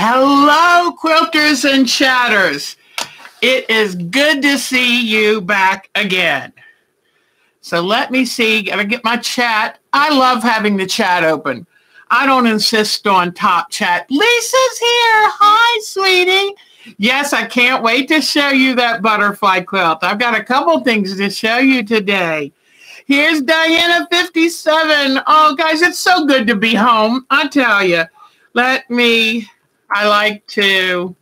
Hello, quilters and chatters. It is good to see you back again. So let me see, gotta get my chat. I love having the chat open. I don't insist on top chat. Lisa's here. Hi, sweetie. Yes, I can't wait to show you that butterfly quilt. I've got a couple things to show you today. Here's Diana 57. Oh, guys, it's so good to be home. I tell you. I like to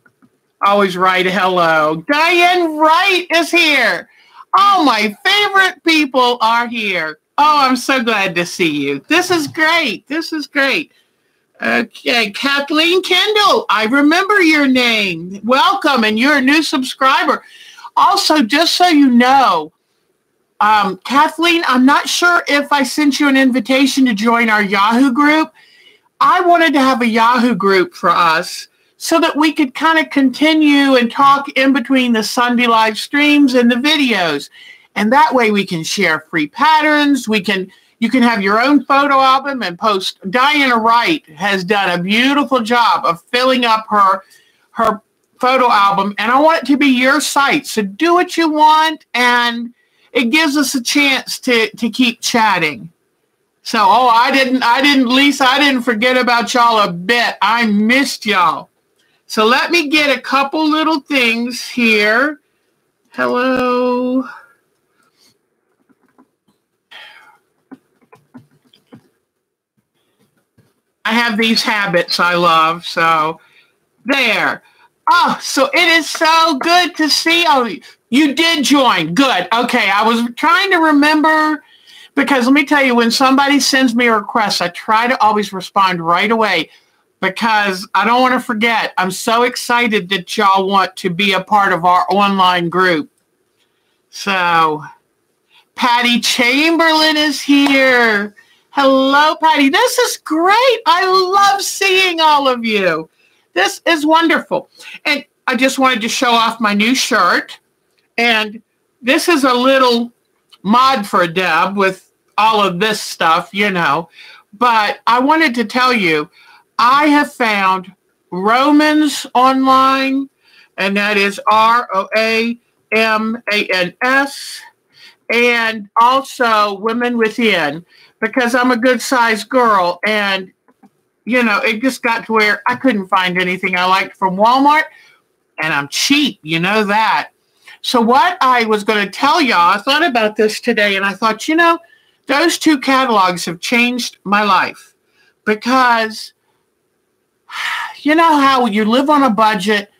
always write hello. Diane Wright is here. Oh, my favorite people are here. Oh, I'm so glad to see you. This is great. This is great. Okay, Kathleen Kendall, I remember your name. Welcome, and you're a new subscriber. Also, just so you know, Kathleen, I'm not sure if I sent you an invitation to join our Yahoo group. I wanted to have a Yahoo group for us so that we could kind of continue and talk in between the Sunday live streams and the videos. And that way we can share free patterns. You can have your own photo album and post. Diana Wright has done a beautiful job of filling up her photo album. And I want it to be your site. So do what you want. And it gives us a chance to keep chatting. So, Lisa, I didn't forget about y'all a bit. I missed y'all. So let me get a couple little things here. Hello. I have these habits I love, so there. Oh, so it is so good to see. Oh, you did join. Good. Okay, I was trying to remember, because let me tell you, when somebody sends me a request, I try to always respond right away because I don't want to forget. I'm so excited that y'all want to be a part of our online group. So, Patty Chamberlain is here. Hello, Patty. This is great. I love seeing all of you. This is wonderful. And I just wanted to show off my new shirt. And this is a little mod for Deb with all of this stuff, you know. But I wanted to tell you, I have found Romans online, and that is ROAMANS, and also Women Within, because I'm a good-sized girl, and, you know, it just got to where I couldn't find anything I liked from Walmart, and I'm cheap, you know that. So what I was going to tell y'all, I thought about this today, and I thought, you know, those two catalogs have changed my life, because you know how you live on a budget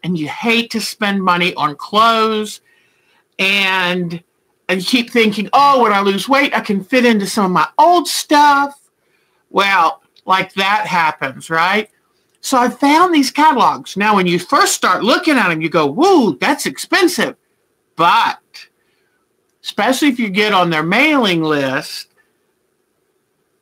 and you hate to spend money on clothes, and you keep thinking, oh, when I lose weight, I can fit into some of my old stuff. Well, like that happens, right? So I found these catalogs. Now, when you first start looking at them, you go, whoa, that's expensive. But especially if you get on their mailing list,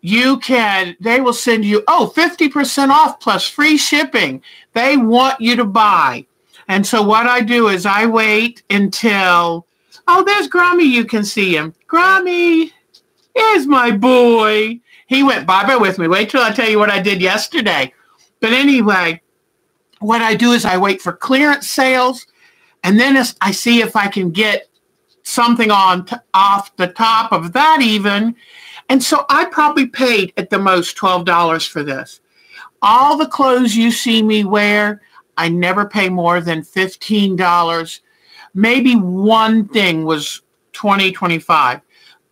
they will send you, 50% off plus free shipping. They want you to buy. And so what I do is I wait until, there's Grammy. You can see him. Grammy is my boy. He went bye-bye with me. Wait till I tell you what I did yesterday. But anyway, what I do is I wait for clearance sales, and then I see if I can get something off the top of that even. And so I probably paid at the most $12 for this. All the clothes you see me wear, I never pay more than $15. Maybe one thing was $20, $25.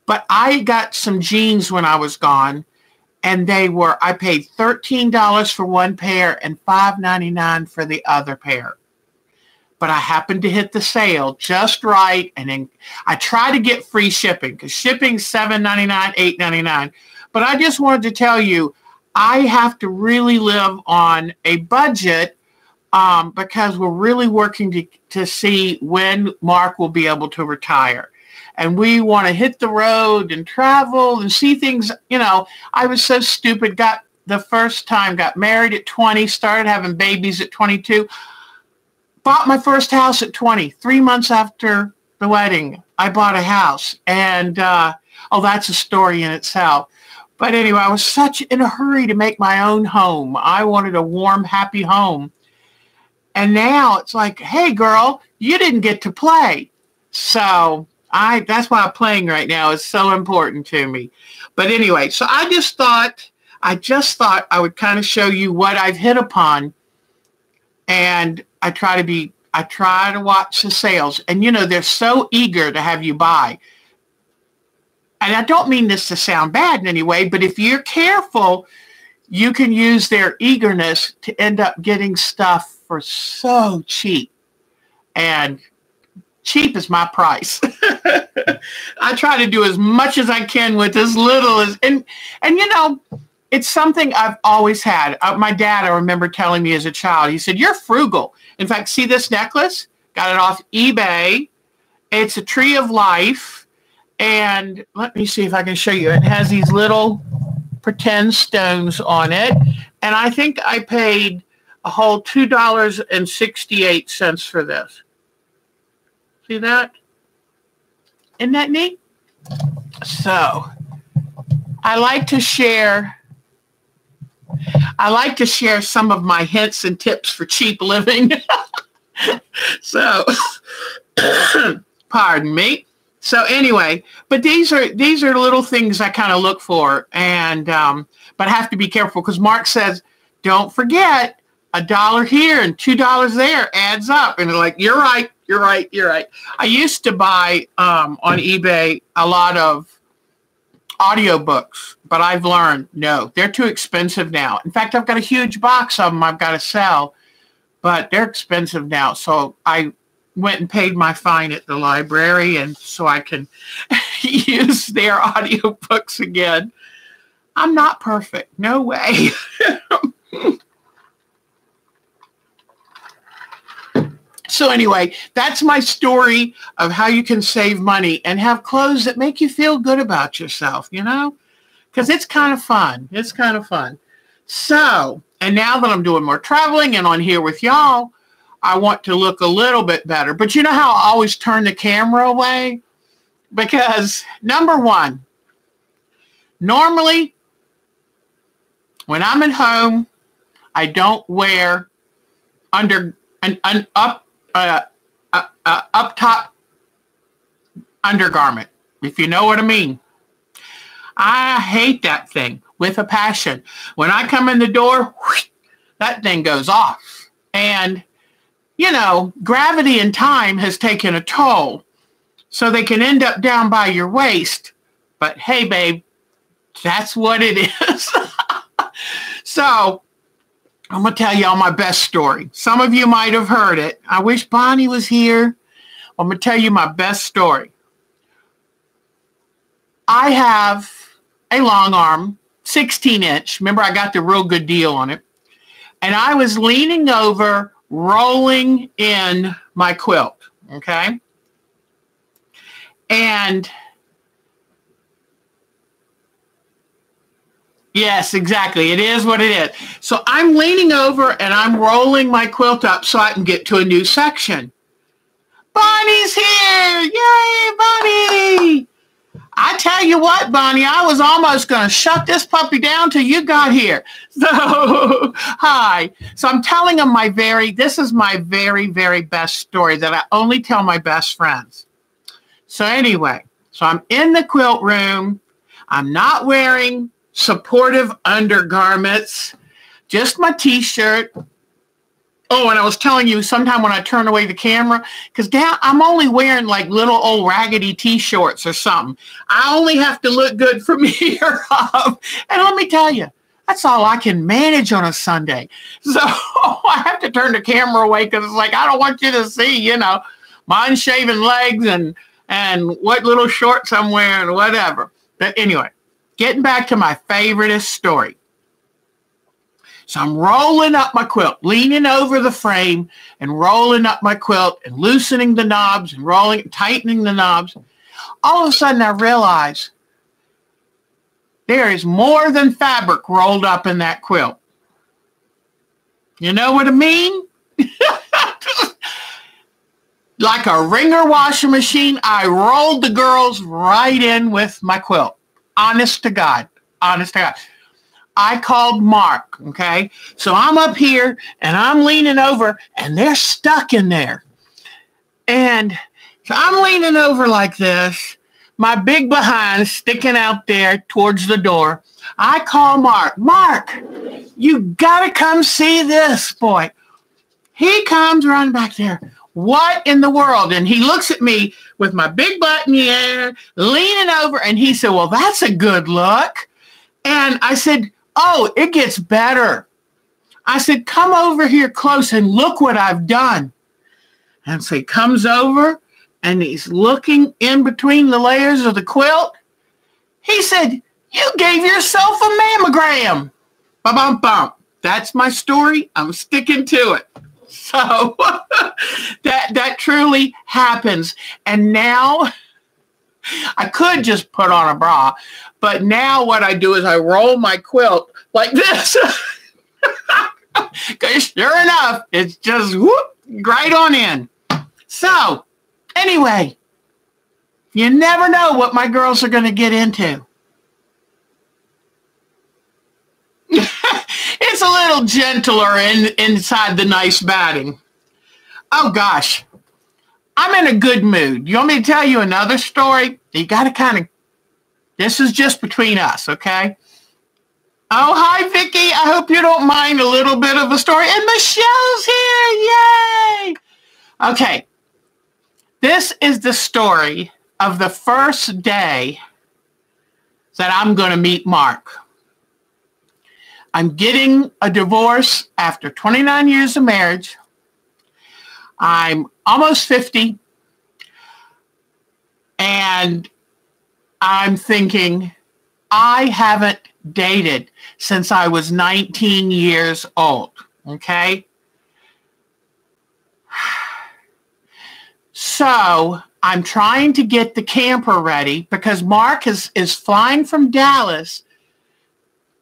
But I got some jeans when I was gone, and I paid $13 for one pair and $5.99 for the other pair. But I happened to hit the sale just right, and then I try to get free shipping, because shipping's $7.99, $8.99. But I just wanted to tell you, I have to really live on a budget, because we're really working to see when Mark will be able to retire. And we want to hit the road and travel and see things. You know, I was so stupid, got married at 20, started having babies at 22. Bought my first house at 20. 3 months after the wedding, I bought a house. And, that's a story in itself. But anyway, I was such in a hurry to make my own home. I wanted a warm, happy home. And now it's like, hey, girl, you didn't get to play. So that's why I'm playing right now. It's so important to me. But anyway, so I just thought I would kind of show you what I've hit upon. And I try to watch the sales. And, you know, they're so eager to have you buy. And I don't mean this to sound bad in any way, but if you're careful, you can use their eagerness to end up getting stuff for so cheap. And cheap is my price. I try to do as much as I can with as little as, and you know, it's something I've always had. My dad, I remember telling me as a child, he said, you're frugal. In fact, see this necklace? Got it off eBay. It's a tree of life. And let me see if I can show you. It has these little pretend stones on it. And I think I paid a whole $2.68 for this. See that? Isn't that neat? So I like to share some of my hints and tips for cheap living. So pardon me. So anyway, but these are little things I kind of look for, and but I have to be careful because Mark says, don't forget $1 here and $2 there adds up, and they're like, you're right. I used to buy on eBay a lot of audiobooks, but I've learned no, they're too expensive now. In fact, I've got a huge box of them I've got to sell, but they're expensive now. So I went and paid my fine at the library, and so I can use their audiobooks again. I'm not perfect. No way. So anyway, that's my story of how you can save money and have clothes that make you feel good about yourself, you know, because it's kind of fun. It's kind of fun. So, and now that I'm doing more traveling and on here with y'all, I want to look a little bit better. But you know how I always turn the camera away? Because number one, normally when I'm at home, I don't wear up top undergarment, if you know what I mean. I hate that thing with a passion. When I come in the door, whoosh, that thing goes off. And you know, gravity and time has taken a toll, so they can end up down by your waist. But hey, babe, that's what it is. So I'm going to tell y'all my best story. Some of you might have heard it. I wish Bonnie was here. I'm going to tell you my best story. I have a long arm, 16-inch. Remember, I got the real good deal on it. And I was leaning over, rolling in my quilt, okay? And yes, exactly. It is what it is. So I'm leaning over and I'm rolling my quilt up so I can get to a new section. Bonnie's here! Yay, Bonnie! I tell you what, Bonnie, I was almost going to shut this puppy down till you got here. So, hi. So I'm telling them this is my very, very best story that I only tell my best friends. So anyway, so I'm in the quilt room. I'm not wearing supportive undergarments, just my t-shirt. Oh, and I was telling you sometime when I turn away the camera, because now I'm only wearing like little old raggedy t-shirts or something. I only have to look good from here up. And let me tell you, that's all I can manage on a Sunday. So I have to turn the camera away because it's like, I don't want you to see, you know, my unshaven legs and what little shorts I'm wearing, whatever. But anyway, getting back to my favoriteest story. So I'm rolling up my quilt, leaning over the frame and rolling up my quilt and loosening the knobs and tightening the knobs. All of a sudden I realize there is more than fabric rolled up in that quilt. You know what I mean? Like a wringer washing machine, I rolled the girls right in with my quilt. Honest to God. honest to God. I called Mark, okay? So I'm up here, and I'm leaning over, and they're stuck in there. And so I'm leaning over like this, my big behind sticking out there towards the door. I call Mark. Mark, you got to come see this, boy. He comes running back there. What in the world? And he looks at me with my big butt in the air, leaning over, and he said, well, that's a good look. And I said, oh, it gets better. I said, come over here close and look what I've done. And so he comes over, and he's looking in between the layers of the quilt. He said, you gave yourself a mammogram. Ba-bum-bum. That's my story. I'm sticking to it. So that truly happens. And now I could just put on a bra, but now what I do is I roll my quilt like this. Because sure enough, it's just whoop, right on in. So anyway, you never know what my girls are going to get into. It's a little gentler inside the nice batting. Oh, gosh. I'm in a good mood. You want me to tell you another story? You got to kind of, this is just between us, okay? Oh, hi, Vicki. I hope you don't mind a little bit of a story. And Michelle's here. Yay. Okay. This is the story of the first day that I'm going to meet Mark. I'm getting a divorce after 29 years of marriage. I'm almost 50. And I'm thinking, I haven't dated since I was 19 years old. Okay? So I'm trying to get the camper ready because Mark is flying from Dallas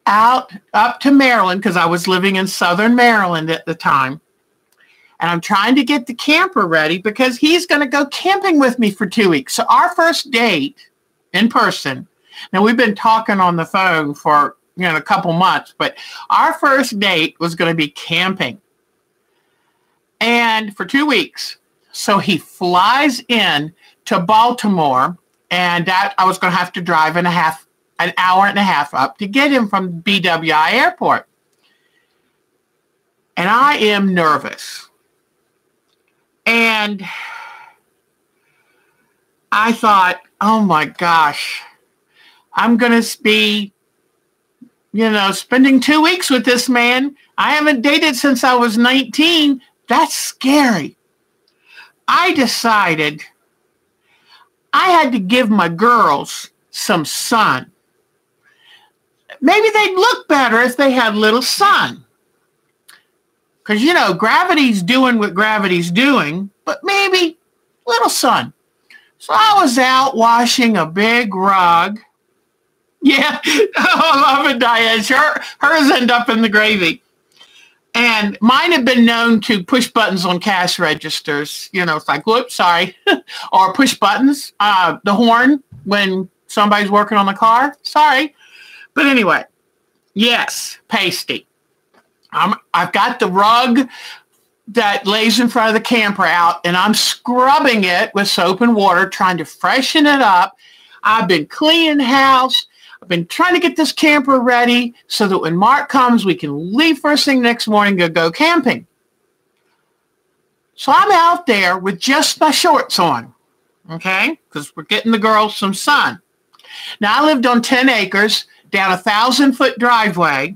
out up to Maryland because I was living in Southern Maryland at the time. And I'm trying to get the camper ready because he's going to go camping with me for 2 weeks. So our first date in person, now we've been talking on the phone for a couple months, but our first date was going to be camping. And for 2 weeks. So he flies in to Baltimore, and that I was going to have to drive an hour and a half up to get him from BWI Airport. And I am nervous. And I thought, oh my gosh, I'm going to be, spending 2 weeks with this man. I haven't dated since I was 19. That's scary. I decided I had to give my girls some sun. Maybe they'd look better if they had little sun. Because, gravity's doing what gravity's doing, but maybe little sun. So I was out washing a big rug. Yeah, I love it, Diane. Hers end up in the gravy. And mine have been known to push buttons on cash registers. It's like, whoops, sorry. Or push buttons, the horn when somebody's working on the car. Sorry. But anyway, yes, pasty. I've got the rug that lays in front of the camper out, and I'm scrubbing it with soap and water, trying to freshen it up. I've been cleaning the house. I've been trying to get this camper ready so that when Mark comes, we can leave first thing next morning to go camping. So I'm out there with just my shorts on, okay, because we're getting the girls some sun. Now, I lived on 10 acres down a 1,000-foot driveway.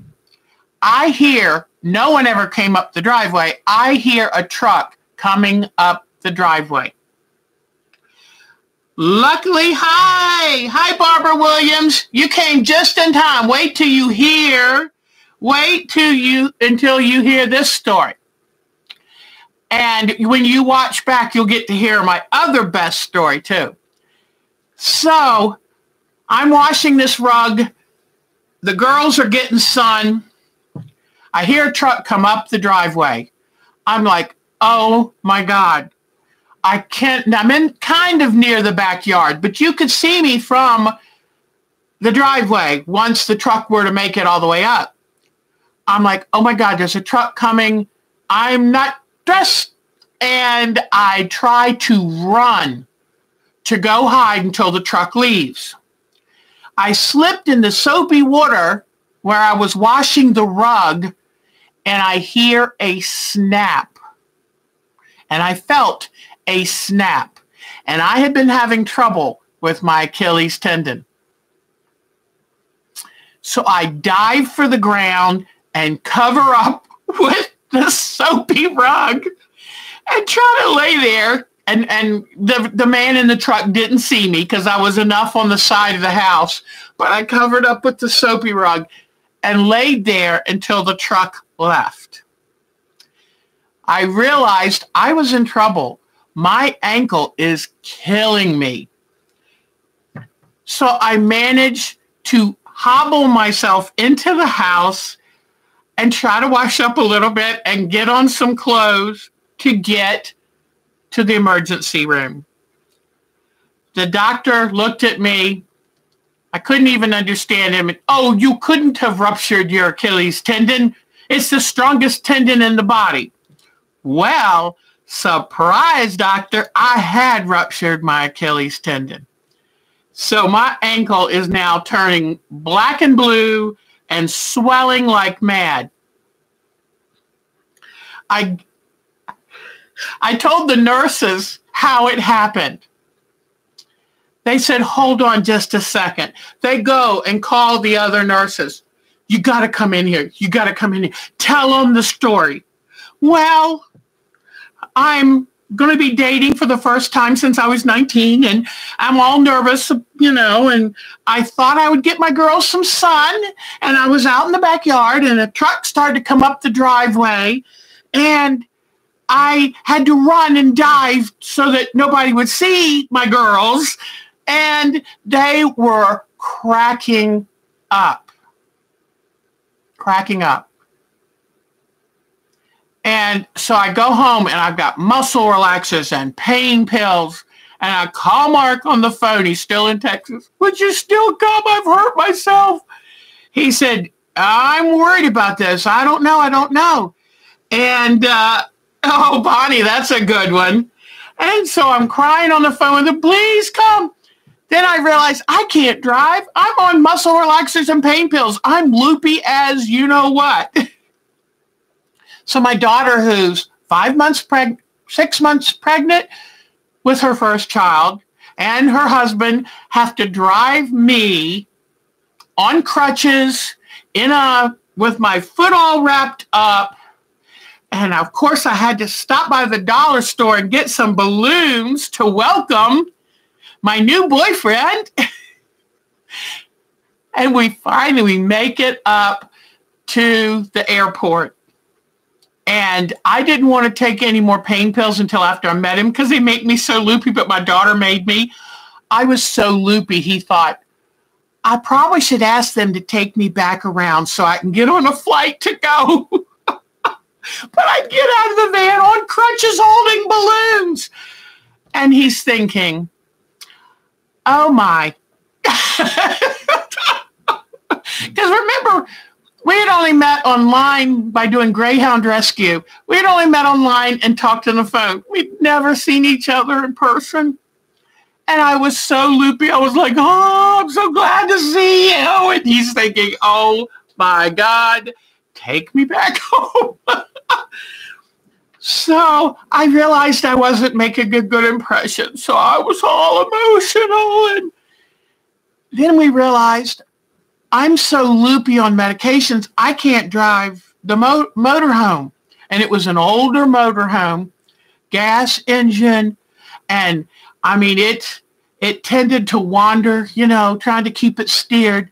I hear, no one ever came up the driveway. I hear a truck coming up the driveway. Luckily, hi, Barbara Williams. You came just in time. Wait until you hear this story. And when you watch back, you'll get to hear my other best story too. So I'm washing this rug. The girls are getting sun. I hear a truck come up the driveway. I'm like, oh my God. I'm in kind of near the backyard, but you could see me from the driveway once the truck were to make it all the way up. I'm like, oh my God, there's a truck coming. I'm not dressed. And I try to run to go hide until the truck leaves. I slipped in the soapy water where I was washing the rug, and I hear a snap. And I felt a snap. And I had been having trouble with my Achilles tendon. So I dive for the ground and cover up with the soapy rug and try to lay there. And the man in the truck didn't see me because I was enough on the side of the house. But I covered up with the soapy rug and laid there until the truck left. I realized I was in trouble. My ankle is killing me. So I managed to hobble myself into the house and try to wash up a little bit and get on some clothes to get to the emergency room. The doctor looked at me. I couldn't even understand him. Oh, you couldn't have ruptured your Achilles tendon. It's the strongest tendon in the body. Well, surprise, doctor, I had ruptured my Achilles tendon. So my ankle is now turning black and blue and swelling like mad. I told the nurses how it happened. They said, hold on just a second. They go and call the other nurses. You got to come in here. You got to come in here. Tell them the story. Well, I'm going to be dating for the first time since I was 19, and I'm all nervous, and I thought I would get my girls some sun, and I was out in the backyard, and a truck started to come up the driveway, and I had to run and dive so that nobody would see my girls, and they were cracking up. And so I go home, and I've got muscle relaxers and pain pills, and I call Mark on the phone. He's still in Texas. Would you still come? I've hurt myself. He said, I'm worried about this. I don't know. And, oh, Bonnie, that's a good one. And so I'm crying on the phone with him, please come. Then I realized I can't drive. I'm on muscle relaxers and pain pills. I'm loopy as you know what. So my daughter, who's 6 months pregnant with her first child, and her husband have to drive me on crutches with my foot all wrapped up. And of course, I had to stop by the dollar store and get some balloons to welcome my new boyfriend. And we finally make it up to the airport. And I didn't want to take any more pain pills until after I met him because they make me so loopy, but my daughter made me. I was so loopy, he thought, I probably should ask them to take me back around so I can get on a flight to go. But I get out of the van on crutches holding balloons. And he's thinking, oh my. Because remember, we had only met online by doing Greyhound Rescue. We had only met online and talked on the phone. We'd never seen each other in person. And I was so loopy. I was like, oh, I'm so glad to see you. And he's thinking, oh my God, take me back home. So I realized I wasn't making a good impression. So I was all emotional. And then we realized I'm so loopy on medications, I can't drive the motorhome. And it was an older motorhome, gas engine. And I mean, it tended to wander, trying to keep it steered.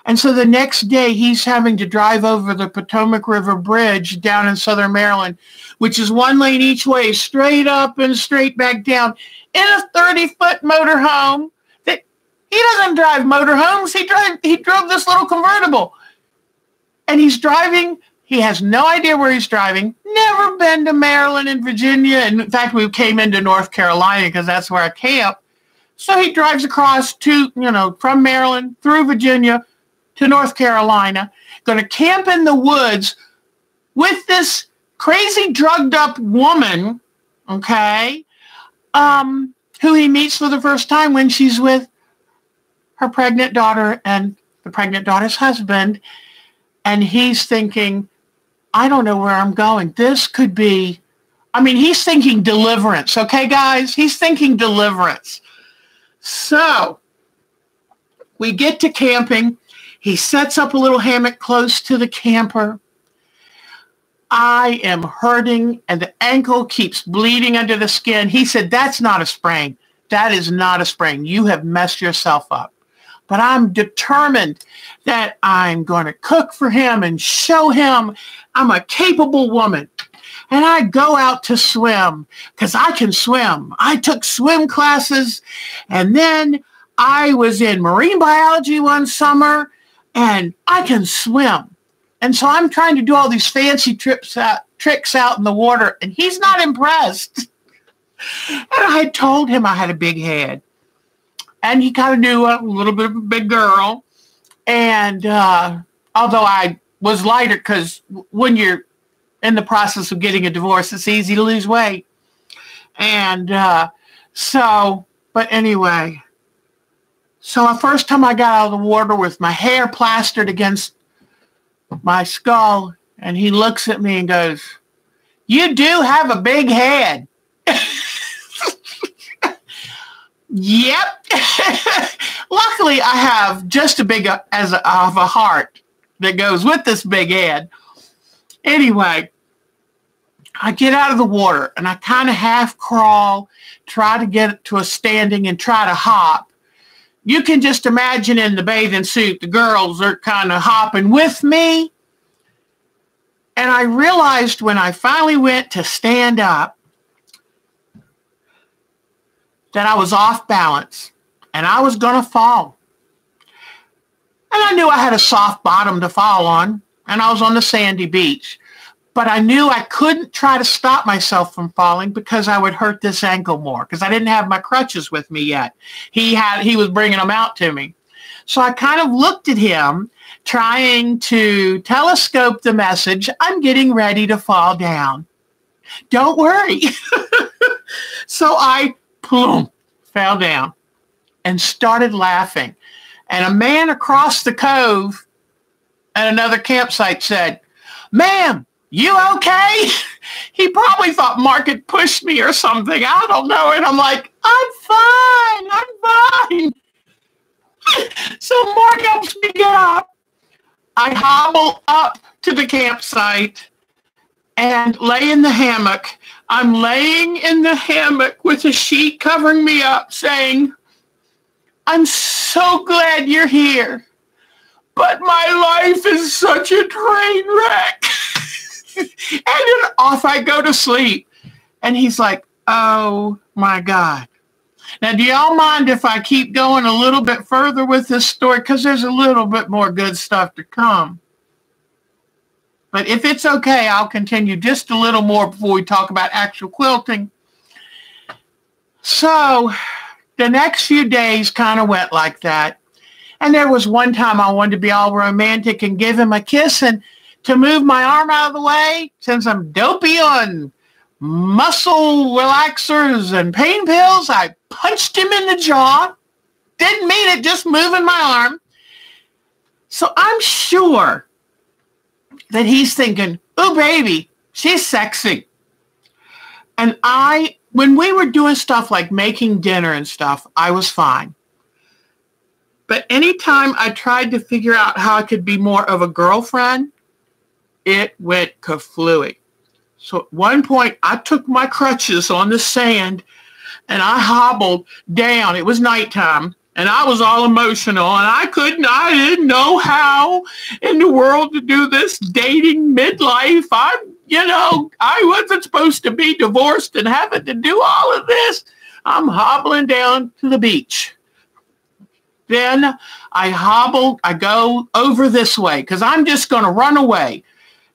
And so the next day he's having to drive over the Potomac River Bridge down in Southern Maryland, which is one lane each way, straight up and straight back down in a 30-foot motorhome. That he doesn't drive motorhomes. He drove this little convertible. And he's driving. He has no idea where he's driving. Never been to Maryland and Virginia. And in fact, we came into North Carolina because that's where I camp. So he drives across to, from Maryland through Virginia to North Carolina, going to camp in the woods with this crazy drugged up woman, okay, who he meets for the first time when she's with her pregnant daughter and the pregnant daughter's husband. And he's thinking, I don't know where I'm going. This could be, he's thinking deliverance. Okay, guys, he's thinking deliverance. So we get to camping. He sets up a little hammock close to the camper. I am hurting and the ankle keeps bleeding under the skin. He said, that's not a sprain. That is not a sprain. You have messed yourself up. But I'm determined that I'm going to cook for him and show him I'm a capable woman. And I go out to swim because I can swim. I took swim classes, and then I was in marine biology one summer, and I can swim. And so I'm trying to do all these fancy tricks out in the water, and he's not impressed. And I told him I had a big head. And he kind of knew a little bit of a big girl. And although I was lighter, because when you're in the process of getting a divorce, it's easy to lose weight. And but anyway, so the first time I got out of the water with my hair plastered against my skull, and he looks at me and goes, you do have a big head. Yep. Luckily, I have just a big of a heart that goes with this big head. Anyway, I get out of the water and I kind of half crawl, try to get to a standing and try to hop. You can just imagine in the bathing suit, the girls are kind of hopping with me. And I realized when I finally went to stand up that I was off balance and I was going to fall. And I knew I had a soft bottom to fall on, and I was on the sandy beach. But I knew I couldn't try to stop myself from falling because I would hurt this ankle more because I didn't have my crutches with me yet. He was bringing them out to me. So I kind of looked at him, trying to telescope the message, I'm getting ready to fall down. Don't worry. So I fell down and started laughing. And a man across the cove at another campsite said, ma'am, you okay? He probably thought Mark had pushed me or something. I don't know. And I'm like, I'm fine. So Mark helps me get up. I hobble up to the campsite and lay in the hammock. I'm laying in the hammock with a sheet covering me up saying, I'm so glad you're here, but my life is such a train wreck. And then off I go to sleep. And he's like, oh my God. Now, do y'all mind if I keep going a little bit further with this story? Because there's a little bit more good stuff to come. But if it's okay, I'll continue just a little more before we talk about actual quilting. So the next few days kind of went like that. And there was one time I wanted to be all romantic and give him a kiss, and to move my arm out of the way, since I'm dopey on muscle relaxers and pain pills, I punched him in the jaw. Didn't mean it, just moving my arm. So I'm sure that he's thinking, oh, baby, she's sexy. And when we were doing stuff like making dinner and stuff, I was fine. But anytime I tried to figure out how I could be more of a girlfriend, it went kaflooey. So at one point, I took my crutches on the sand and I hobbled down. It was nighttime. And I was all emotional, and I didn't know how in the world to do this dating midlife. I wasn't supposed to be divorced and having to do all of this. I'm hobbling down to the beach. Then I go over this way because I'm just going to run away.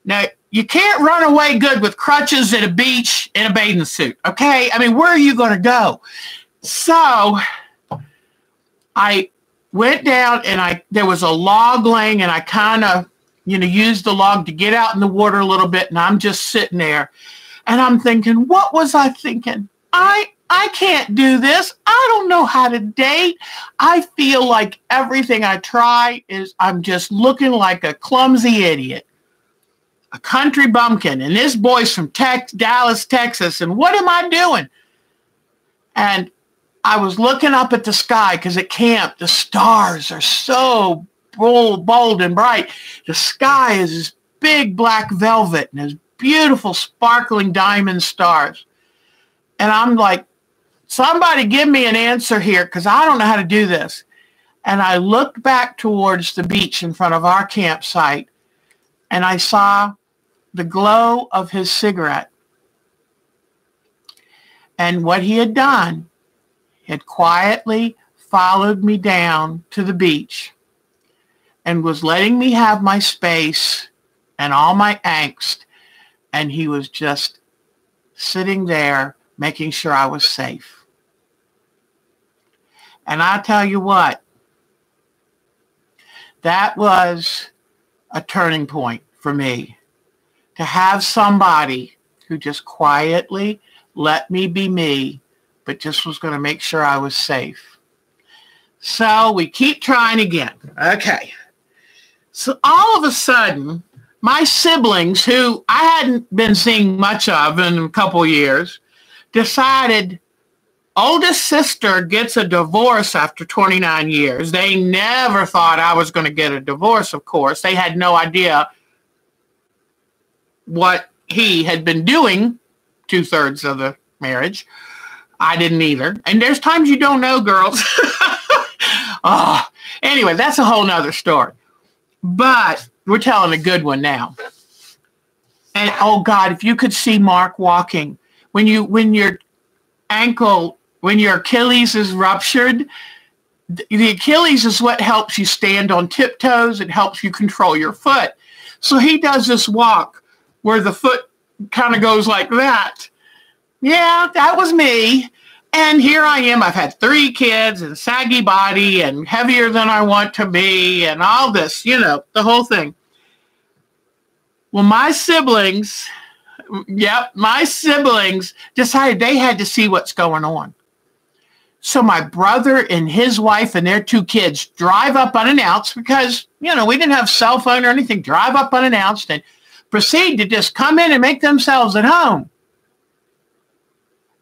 Now, you can't run away good with crutches at a beach in a bathing suit, okay? I mean, where are you going to go? So I went down and there was a log laying, and I kind of, used the log to get out in the water a little bit, and I'm just sitting there. And I'm thinking, what was I thinking? I can't do this. I don't know how to date. I feel like everything I try I'm just looking like a clumsy idiot, a country bumpkin. And this boy's from Dallas, Texas. And what am I doing? And I was looking up at the sky because at camp, the stars are so bold and bright. The sky is this big black velvet and there's beautiful sparkling diamond stars. And I'm like, somebody give me an answer here because I don't know how to do this. And I looked back towards the beach in front of our campsite, and I saw the glow of his cigarette. And what he had done, he had quietly followed me down to the beach and was letting me have my space and all my angst. And he was just sitting there making sure I was safe. And I tell you what, that was a turning point for me, to have somebody who just quietly let me be me, but just was going to make sure I was safe. So we keep trying again. Okay. So all of a sudden, my siblings, who I hadn't been seeing much of in a couple of years, decided oldest sister gets a divorce after 29 years. They never thought I was going to get a divorce, of course. They had no idea what he had been doing 2/3 of the marriage. I didn't either. And there's times you don't know, girls. Anyway, that's a whole nother story. But we're telling a good one now. And oh God, if you could see Mark walking, when your Achilles is ruptured, the Achilles is what helps you stand on tiptoes. It helps you control your foot. So he does this walk where the foot kind of goes like that. Yeah, that was me. And here I am. I've had 3 kids and saggy body and heavier than I want to be and all this, the whole thing. Well, my siblings decided they had to see what's going on. So my brother and his wife and their 2 kids drive up unannounced because, we didn't have cell phone or anything, drive up unannounced and proceed to just come in and make themselves at home.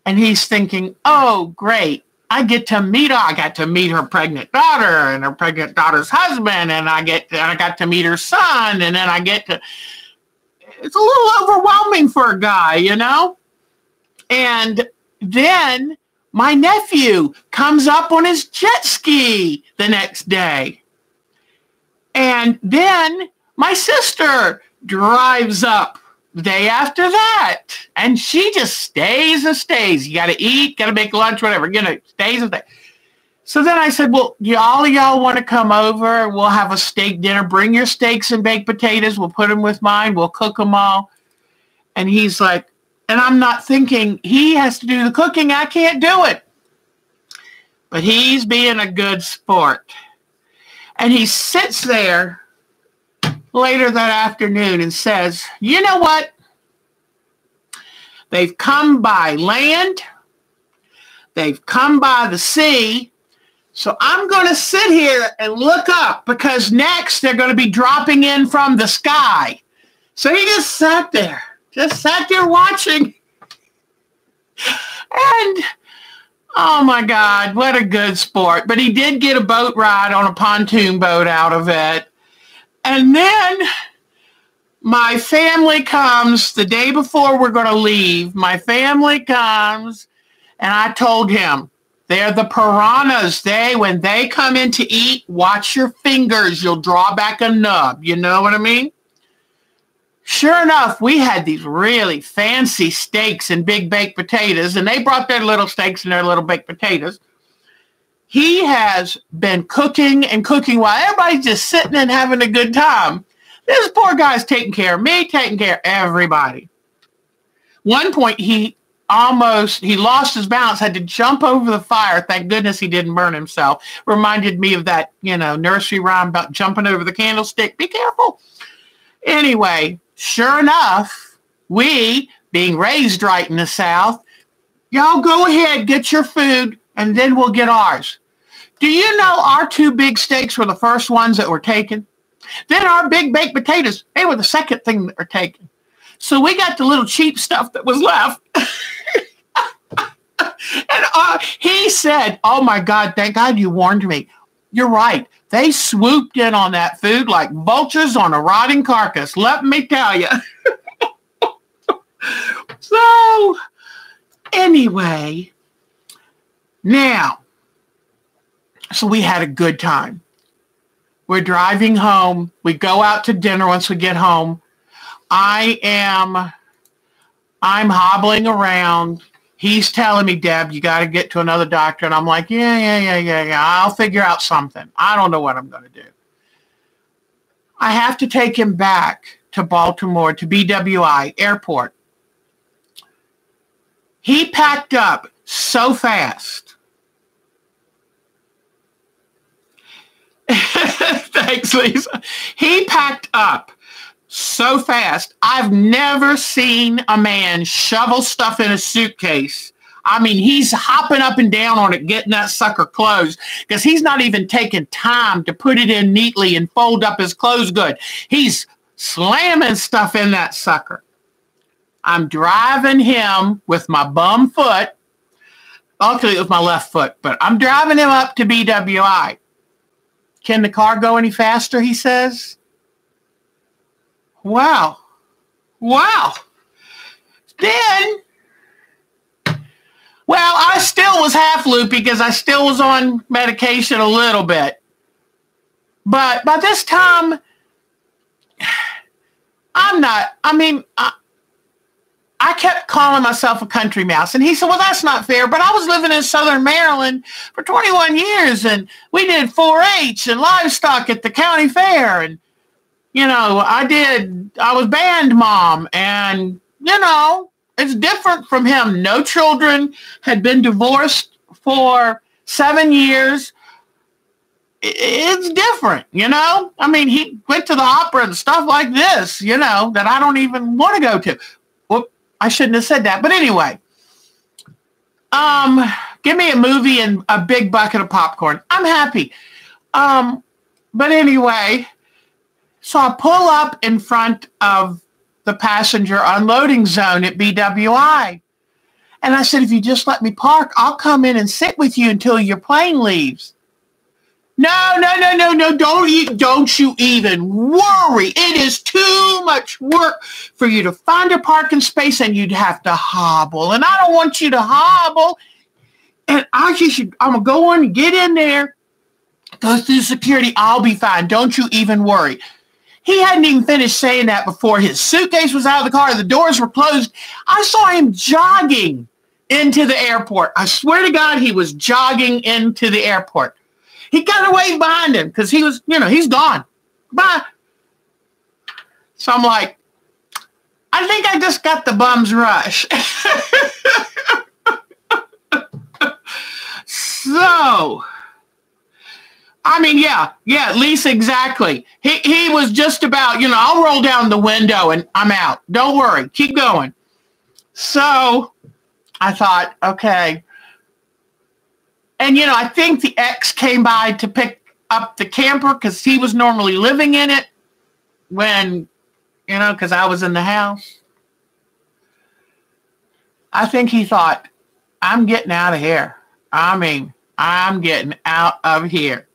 And he's thinking, oh, great. I got to meet her pregnant daughter and her pregnant daughter's husband. And I got to meet her son. And then it's a little overwhelming for a guy, And then my nephew comes up on his jet ski the next day. And then my sister drives up the day after that. And she just stays and stays. You got to eat, got to make lunch, whatever, stays and stays. So then I said, well, all of y'all want to come over? We'll have a steak dinner. Bring your steaks and baked potatoes. We'll put them with mine. We'll cook them all. And he's like, and I'm not thinking he has to do the cooking. I can't do it. But he's being a good sport. And he sits there later that afternoon and says, you know what? They've come by land. They've come by the sea. So I'm going to sit here and look up because next they're going to be dropping in from the sky. So he just sat there watching. And oh my God, what a good sport. But he did get a boat ride on a pontoon boat out of it. And then my family comes the day before we're going to leave. My family comes and I told him, they're the piranhas. When they come in to eat, watch your fingers. You'll draw back a nub. You know what I mean? Sure enough, we had these really fancy steaks and big baked potatoes, and they brought their little steaks and their little baked potatoes. He has been cooking and cooking while everybody's just sitting and having a good time. This poor guy's taking care of me, taking care of everybody. One point, he he lost his balance, had to jump over the fire. Thank goodness he didn't burn himself. Reminded me of that, nursery rhyme about jumping over the candlestick. Be careful. Anyway, sure enough, we, being raised right in the South, y'all go ahead, get your food, and then we'll get ours. Do you know our 2 big steaks were the first ones that were taken? Then our big baked potatoes, they were the second thing that were taken. So we got the little cheap stuff that was left. And he said, oh, my God, thank God you warned me. You're right. They swooped in on that food like vultures on a rotting carcass. Let me tell you. So, anyway, now, so we had a good time. We're driving home. We go out to dinner once we get home. I'm hobbling around. He's telling me, Deb, you got to get to another doctor. And I'm like, yeah. I'll figure out something. I don't know what I'm going to do. I have to take him back to Baltimore, to BWI Airport. He packed up so fast. Thanks, Lisa. He packed up so fast. I've never seen a man shovel stuff in a suitcase. I mean, he's hopping up and down on it, getting that sucker closed, because he's not even taking time to put it in neatly and fold up his clothes good. He's slamming stuff in that sucker. I'm driving him with my bum foot. Luckily, it was my left foot, but I'm driving him up to BWI. Can the car go any faster, he says? Wow. Then, well, I still was half loopy because I still was on medication a little bit. But by this time, I kept calling myself a country mouse. And he said, well, that's not fair. But I was living in Southern Maryland for 21 years. And we did 4-H and livestock at the county fair. And, I was band mom. And, it's different from him. No children, had been divorced for 7 years. It's different, I mean, he went to the opera and stuff like this, that I don't even want to go to. Well, I shouldn't have said that. But anyway, give me a movie and a big bucket of popcorn. I'm happy. But anyway, so I pull up in front of the passenger unloading zone at BWI. And I said, if you just let me park, I'll come in and sit with you until your plane leaves. No. Don't you even worry. It is too much work for you to find a parking space, and you'd have to hobble. And I don't want you to hobble. And I'm going to go on and get in there, go through security. I'll be fine. Don't you even worry. He hadn't even finished saying that before his suitcase was out of the car. The doors were closed. I saw him jogging into the airport. I swear to God, he was jogging into the airport. He got away behind him because he was, he's gone. Bye. So I'm like, I think I just got the bum's rush. So, I mean, yeah, Lisa, exactly. He was just about, I'll roll down the window and I'm out. Don't worry. Keep going. So I thought, okay. And, I think the ex came by to pick up the camper because he was normally living in it when, because I was in the house. I think he thought, I'm getting out of here. I mean, I'm getting out of here.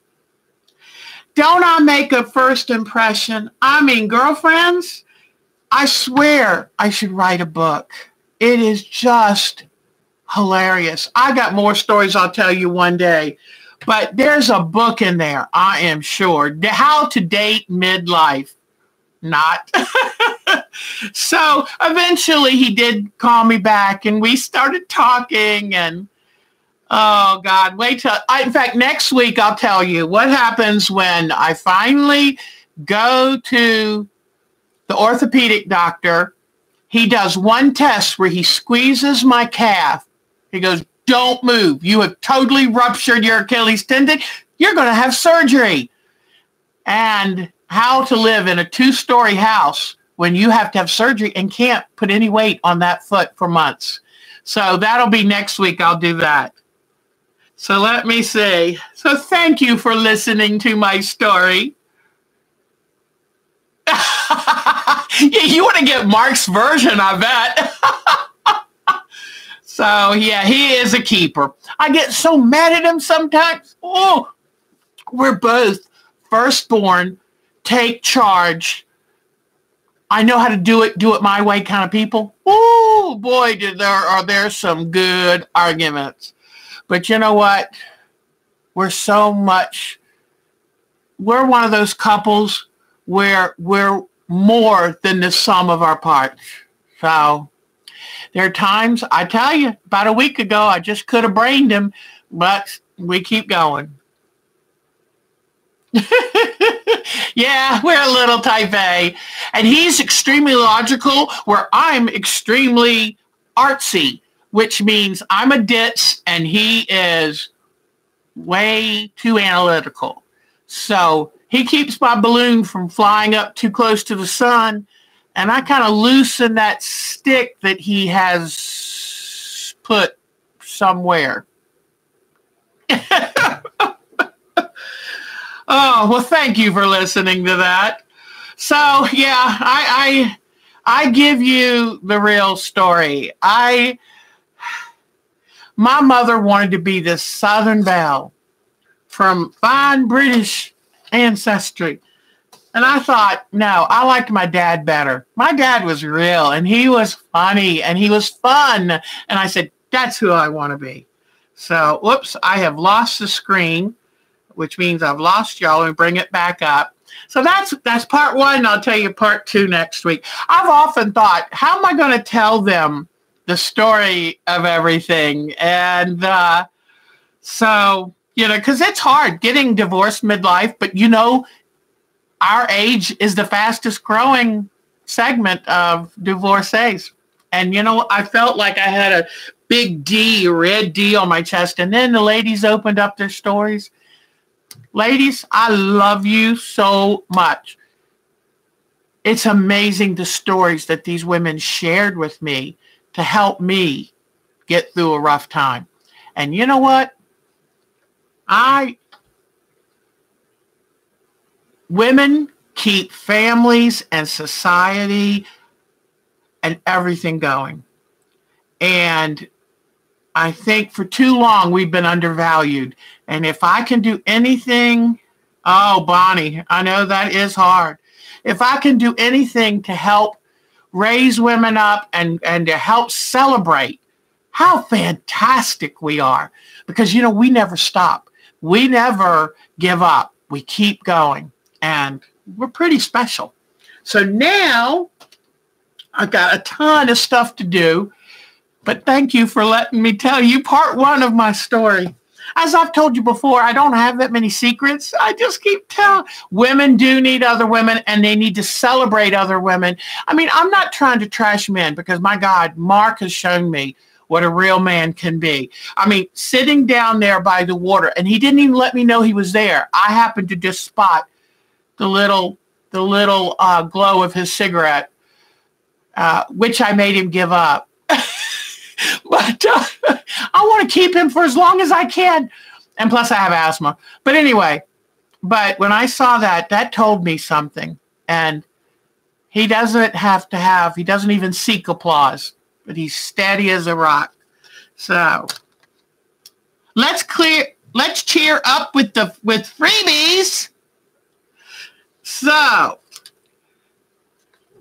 Don't I make a first impression? I mean, girlfriends, I swear I should write a book. It is just hilarious. I got more stories I'll tell you one day, but there's a book in there, I am sure. How to Date Midlife. Not. So eventually he did call me back and we started talking, and oh God, wait till, in fact, next week I'll tell you what happens when I finally go to the orthopedic doctor he does one test where he squeezes my calf. He goes, don't move. You have totally ruptured your Achilles tendon. You're going to have surgery. And how to live in a 2-story house when you have to have surgery and can't put any weight on that foot for months. So that'll be next week. I'll do that. So let me see. So thank you for listening to my story. Yeah, you want to get Mark's version, I bet. So, yeah, he is a keeper. I get so mad at him sometimes. Oh, we're both firstborn, take charge. I know how to do it my way kind of people. Oh, boy, are there some good arguments. But you know what? We're one of those couples where we're more than the sum of our parts. So there are times, I tell you, about a week ago, I just could have brained him, but we keep going. Yeah, we're a little type A. And he's extremely logical, where I'm extremely artsy, which means I'm a ditz and he is way too analytical. So he keeps my balloon from flying up too close to the sun, and I kind of loosen that stick that he has put somewhere. Oh, well, thank you for listening to that. So, yeah, I give you the real story. My mother wanted to be this Southern belle from fine British ancestry. And I thought, no, I liked my dad better. My dad was real, and he was funny, and he was fun. And I said, that's who I want to be. So, whoops, I have lost the screen, which means I've lost y'all, and bring it back up. So that's part one. I'll tell you part two next week. I've often thought, how am I going to tell them the story of everything? And so, because it's hard getting divorced midlife, but our age is the fastest growing segment of divorcees. And, I felt like I had a big D, a red D on my chest. And then the ladies opened up their stories. Ladies, I love you so much. It's amazing the stories that these women shared with me to help me get through a rough time. And you know what? Women keep families and society and everything going. And I think for too long we've been undervalued. And if I can do anything, oh, Bonnie, I know that is hard. If I can do anything to help raise women up and to help celebrate how fantastic we are. Because, we never stop. We never give up. We keep going. And we're pretty special. So now I've got a ton of stuff to do. But thank you for letting me tell you part one of my story. As I've told you before, I don't have that many secrets. I just keep telling. Women do need other women, and they need to celebrate other women. I mean, I'm not trying to trash men because, my God, Mark has shown me what a real man can be. I mean, sitting down there by the water, and he didn't even let me know he was there. I happened to just spot the little glow of his cigarette, which I made him give up. But I want to keep him for as long as I can. And plus I have asthma. But anyway, when I saw that told me something. And he doesn't even seek applause, but he's steady as a rock. So let's cheer up with freebies. So,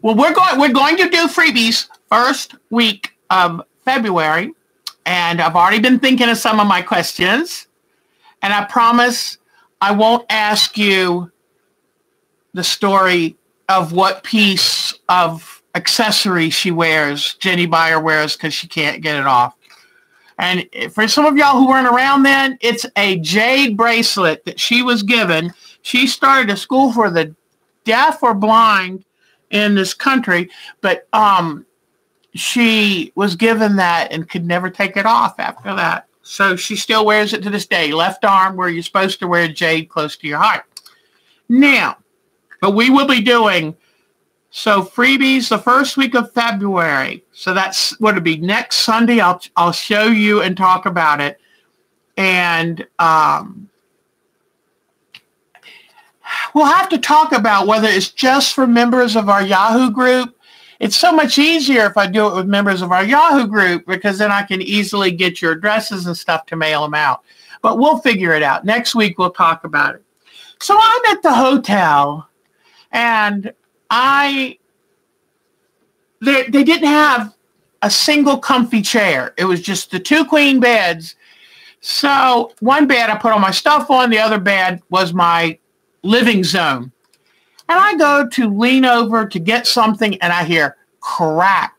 well, we're going to do freebies first week of February, and I've already been thinking of some of my questions, and I promise I won't ask you the story of what piece of accessory Jenny Beyer wears because she can't get it off. And for some of y'all who weren't around then, it's a jade bracelet that she was given. She started a school for the deaf or blind in this country, but she was given that and could never take it off after that. So she still wears it to this day. Left arm, where you're supposed to wear jade close to your heart. Now, but we will be doing, so freebies the first week of February. So that's what it'll be next Sunday. I'll show you and talk about it. And we'll have to talk about whether it's just for members of our Yahoo group. It's so much easier if I do it with members of our Yahoo group, because then I can easily get your addresses and stuff to mail them out. But we'll figure it out. Next week, we'll talk about it. So I'm at the hotel, and they didn't have a single comfy chair. It was just the 2 queen beds. So one bed I put all my stuff on. The other bed was my living zone. And I go to lean over to get something, and I hear crack.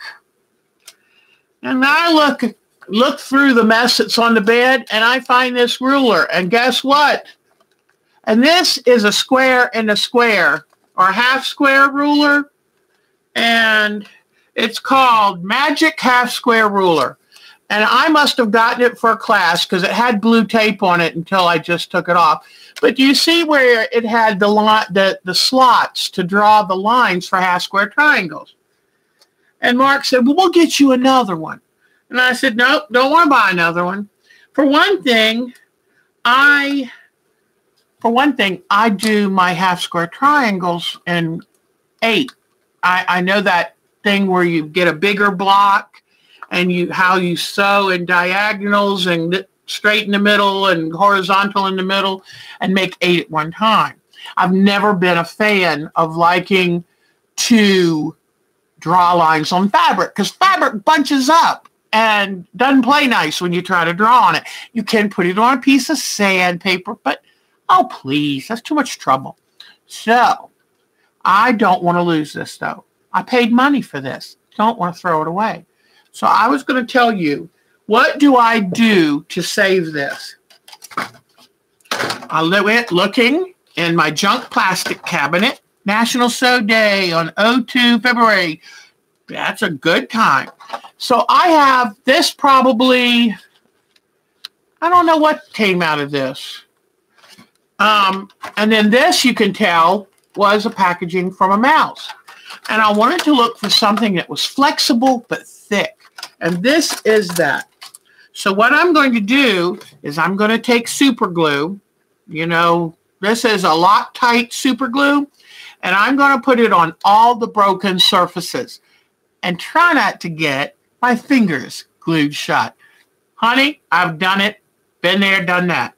And I look through the mess that's on the bed, and I find this ruler. And guess what? And this is a square in a square, or a half square ruler. And it's called Magic Half Square Ruler. And I must have gotten it for a class because it had blue tape on it until I just took it off. But do you see where it had the slots to draw the lines for half square triangles? And Mark said, well, we'll get you another one. And I said, nope, don't want to buy another one. For one thing, I do my half square triangles in 8. I know that thing where you get a bigger block and how you sew in diagonals and straight in the middle and horizontal in the middle and make 8 at one time. I've never been a fan of liking to draw lines on fabric, because fabric bunches up and doesn't play nice when you try to draw on it. You can put it on a piece of sandpaper, but oh, please, that's too much trouble. So I don't want to lose this, though. I paid money for this. Don't want to throw it away. So I was going to tell you, what do I do to save this? I went looking in my junk plastic cabinet. National Sew Day on 02 February. That's a good time. So I have this probably, I don't know what came out of this. And then this, you can tell, was a packaging from a mouse. And I wanted to look for something that was flexible but thick. And this is that. So what I'm going to do is I'm going to take super glue. You know, this is a Loctite super glue. And I'm going to put it on all the broken surfaces. And try not to get my fingers glued shut. Honey, I've done it. Been there, done that.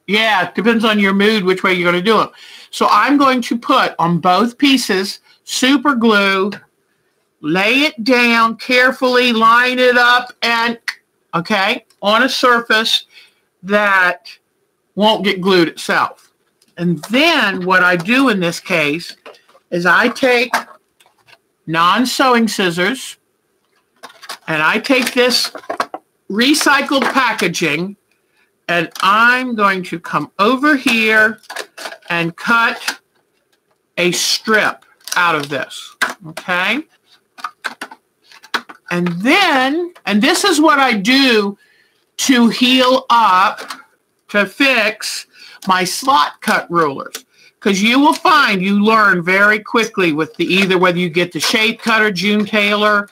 Yeah, it depends on your mood which way you're going to do it. So I'm going to put on both pieces super glue, lay it down carefully, line it up, and, okay, on a surface that won't get glued itself. And then what I do in this case is I take non-sewing scissors, and I take this recycled packaging, and I'm going to come over here and cut a strip out of this, okay? And then, and this is what I do to heal up, to fix my slot cut rulers. Because you will find you learn very quickly with either whether you get the Shape Cutter June Taylor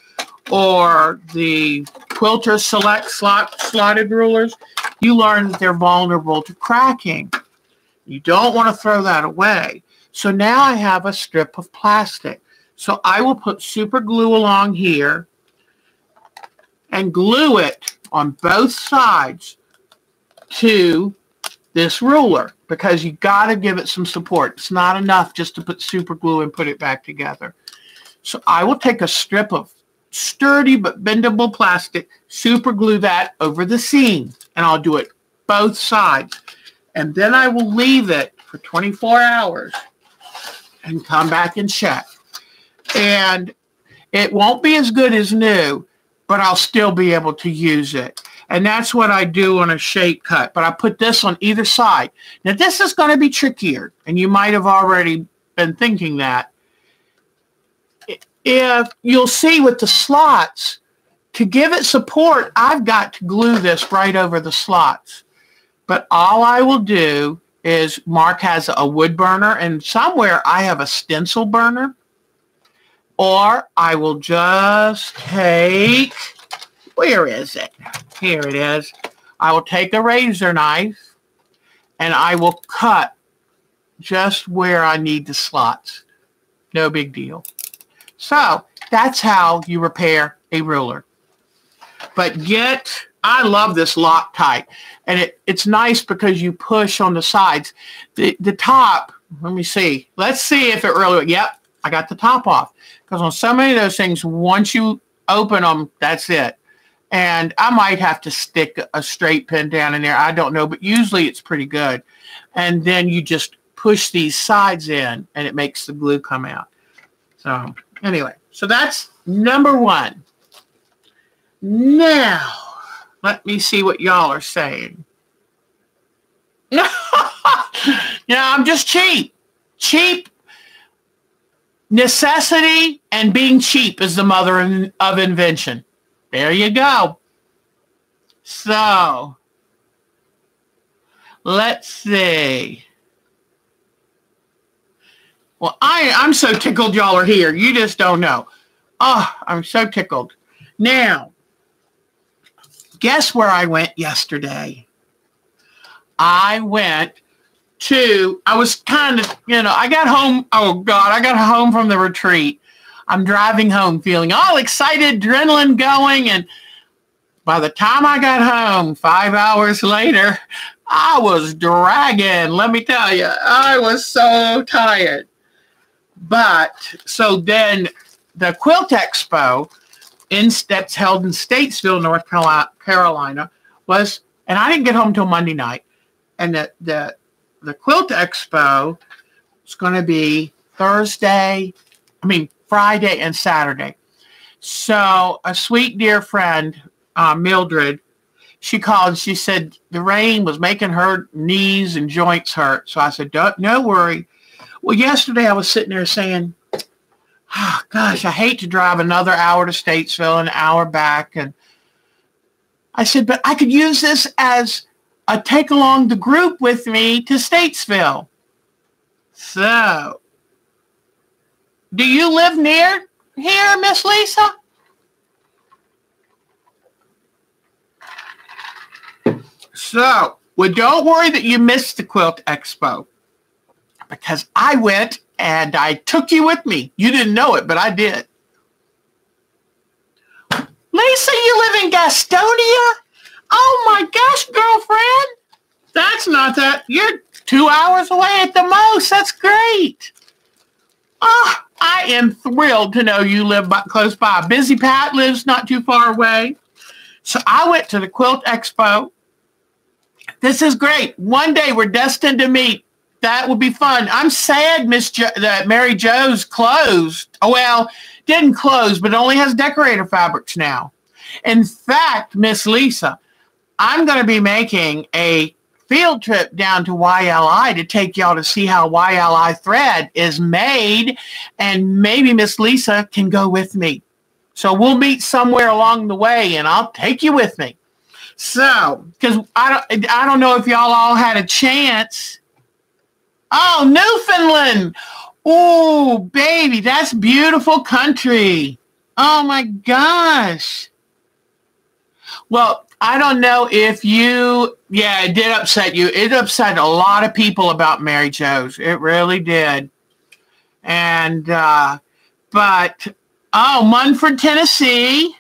or the Quilter Select slotted rulers, you learn that they're vulnerable to cracking. You don't want to throw that away. So now I have a strip of plastic. So I will put super glue along here and glue it on both sides to this ruler, because you got to give it some support. It's not enough just to put super glue and put it back together. So I will take a strip of sturdy but bendable plastic, super glue that over the seam, and I'll do it both sides. And then I will leave it for 24 hours and come back and check. And it won't be as good as new, but I'll still be able to use it. And that's what I do on a shape cut. But I put this on either side. Now, this is going to be trickier, and you might have already been thinking that. if you'll see with the slots, to give it support, I've got to glue this right over the slots. But all I will do is, Mark has a wood burner, and somewhere I have a stencil burner. Or I will just take, where is it? Here it is. I will take a razor knife and I will cut just where I need the slots. No big deal. So that's how you repair a ruler. But I love this Loctite. And it's nice because you push on the sides. The top, let me see. Let's see if it really, yep, I got the top off. Because on so many of those things, once you open them, that's it. And I might have to stick a straight pin down in there. I don't know, but usually it's pretty good. And then you just push these sides in, and it makes the glue come out. So anyway, so that's number one. Now, let me see what y'all are saying. I'm just cheap. Cheap. Necessity and being cheap is the mother of invention. There you go. So, let's see. Well, I'm so tickled y'all are here. You just don't know. Oh, I'm so tickled. Now, guess where I went yesterday? I was kind of, I got home. Oh, God, I got home from the retreat. I'm driving home feeling all excited, adrenaline going. And by the time I got home, 5 hours later, I was dragging. Let me tell you, I was so tired. But so then the Quilt Expo that's held in Statesville, North Carolina was, and I didn't get home till Monday night. And the Quilt Expo is going to be Friday and Saturday. So a sweet dear friend, Mildred, she called and she said the rain was making her knees and joints hurt. So I said, no worry. Well, yesterday I was sitting there saying, oh, gosh, I hate to drive another hour to Statesville, an hour back. And I said, but I could use this as a take along the group with me to Statesville. So, do you live near here, Miss Lisa? So, well, don't worry that you missed the Quilt Expo, because I went and I took you with me. You didn't know it, but I did. Lisa, you live in Gastonia? Oh my gosh, girlfriend. That's not that. You're 2 hours away at the most. That's great. Oh, I am thrilled to know you live close by. Busy Pat lives not too far away. So I went to the Quilt Expo. This is great. One day we're destined to meet. That would be fun. I'm sad that Mary Jo's closed. Oh, well, didn't close, but it only has decorator fabrics now. In fact, Miss Lisa, I'm going to be making a field trip down to YLI to take y'all to see how YLI thread is made, and maybe Miss Lisa can go with me. So we'll meet somewhere along the way, and I'll take you with me. So, because I don't know if y'all all had a chance. Oh, Newfoundland. Oh, baby, that's beautiful country. Oh, my gosh. Well, I don't know if it did upset you. It upset a lot of people about Mary Jo's. It really did. And, Munford, Tennessee.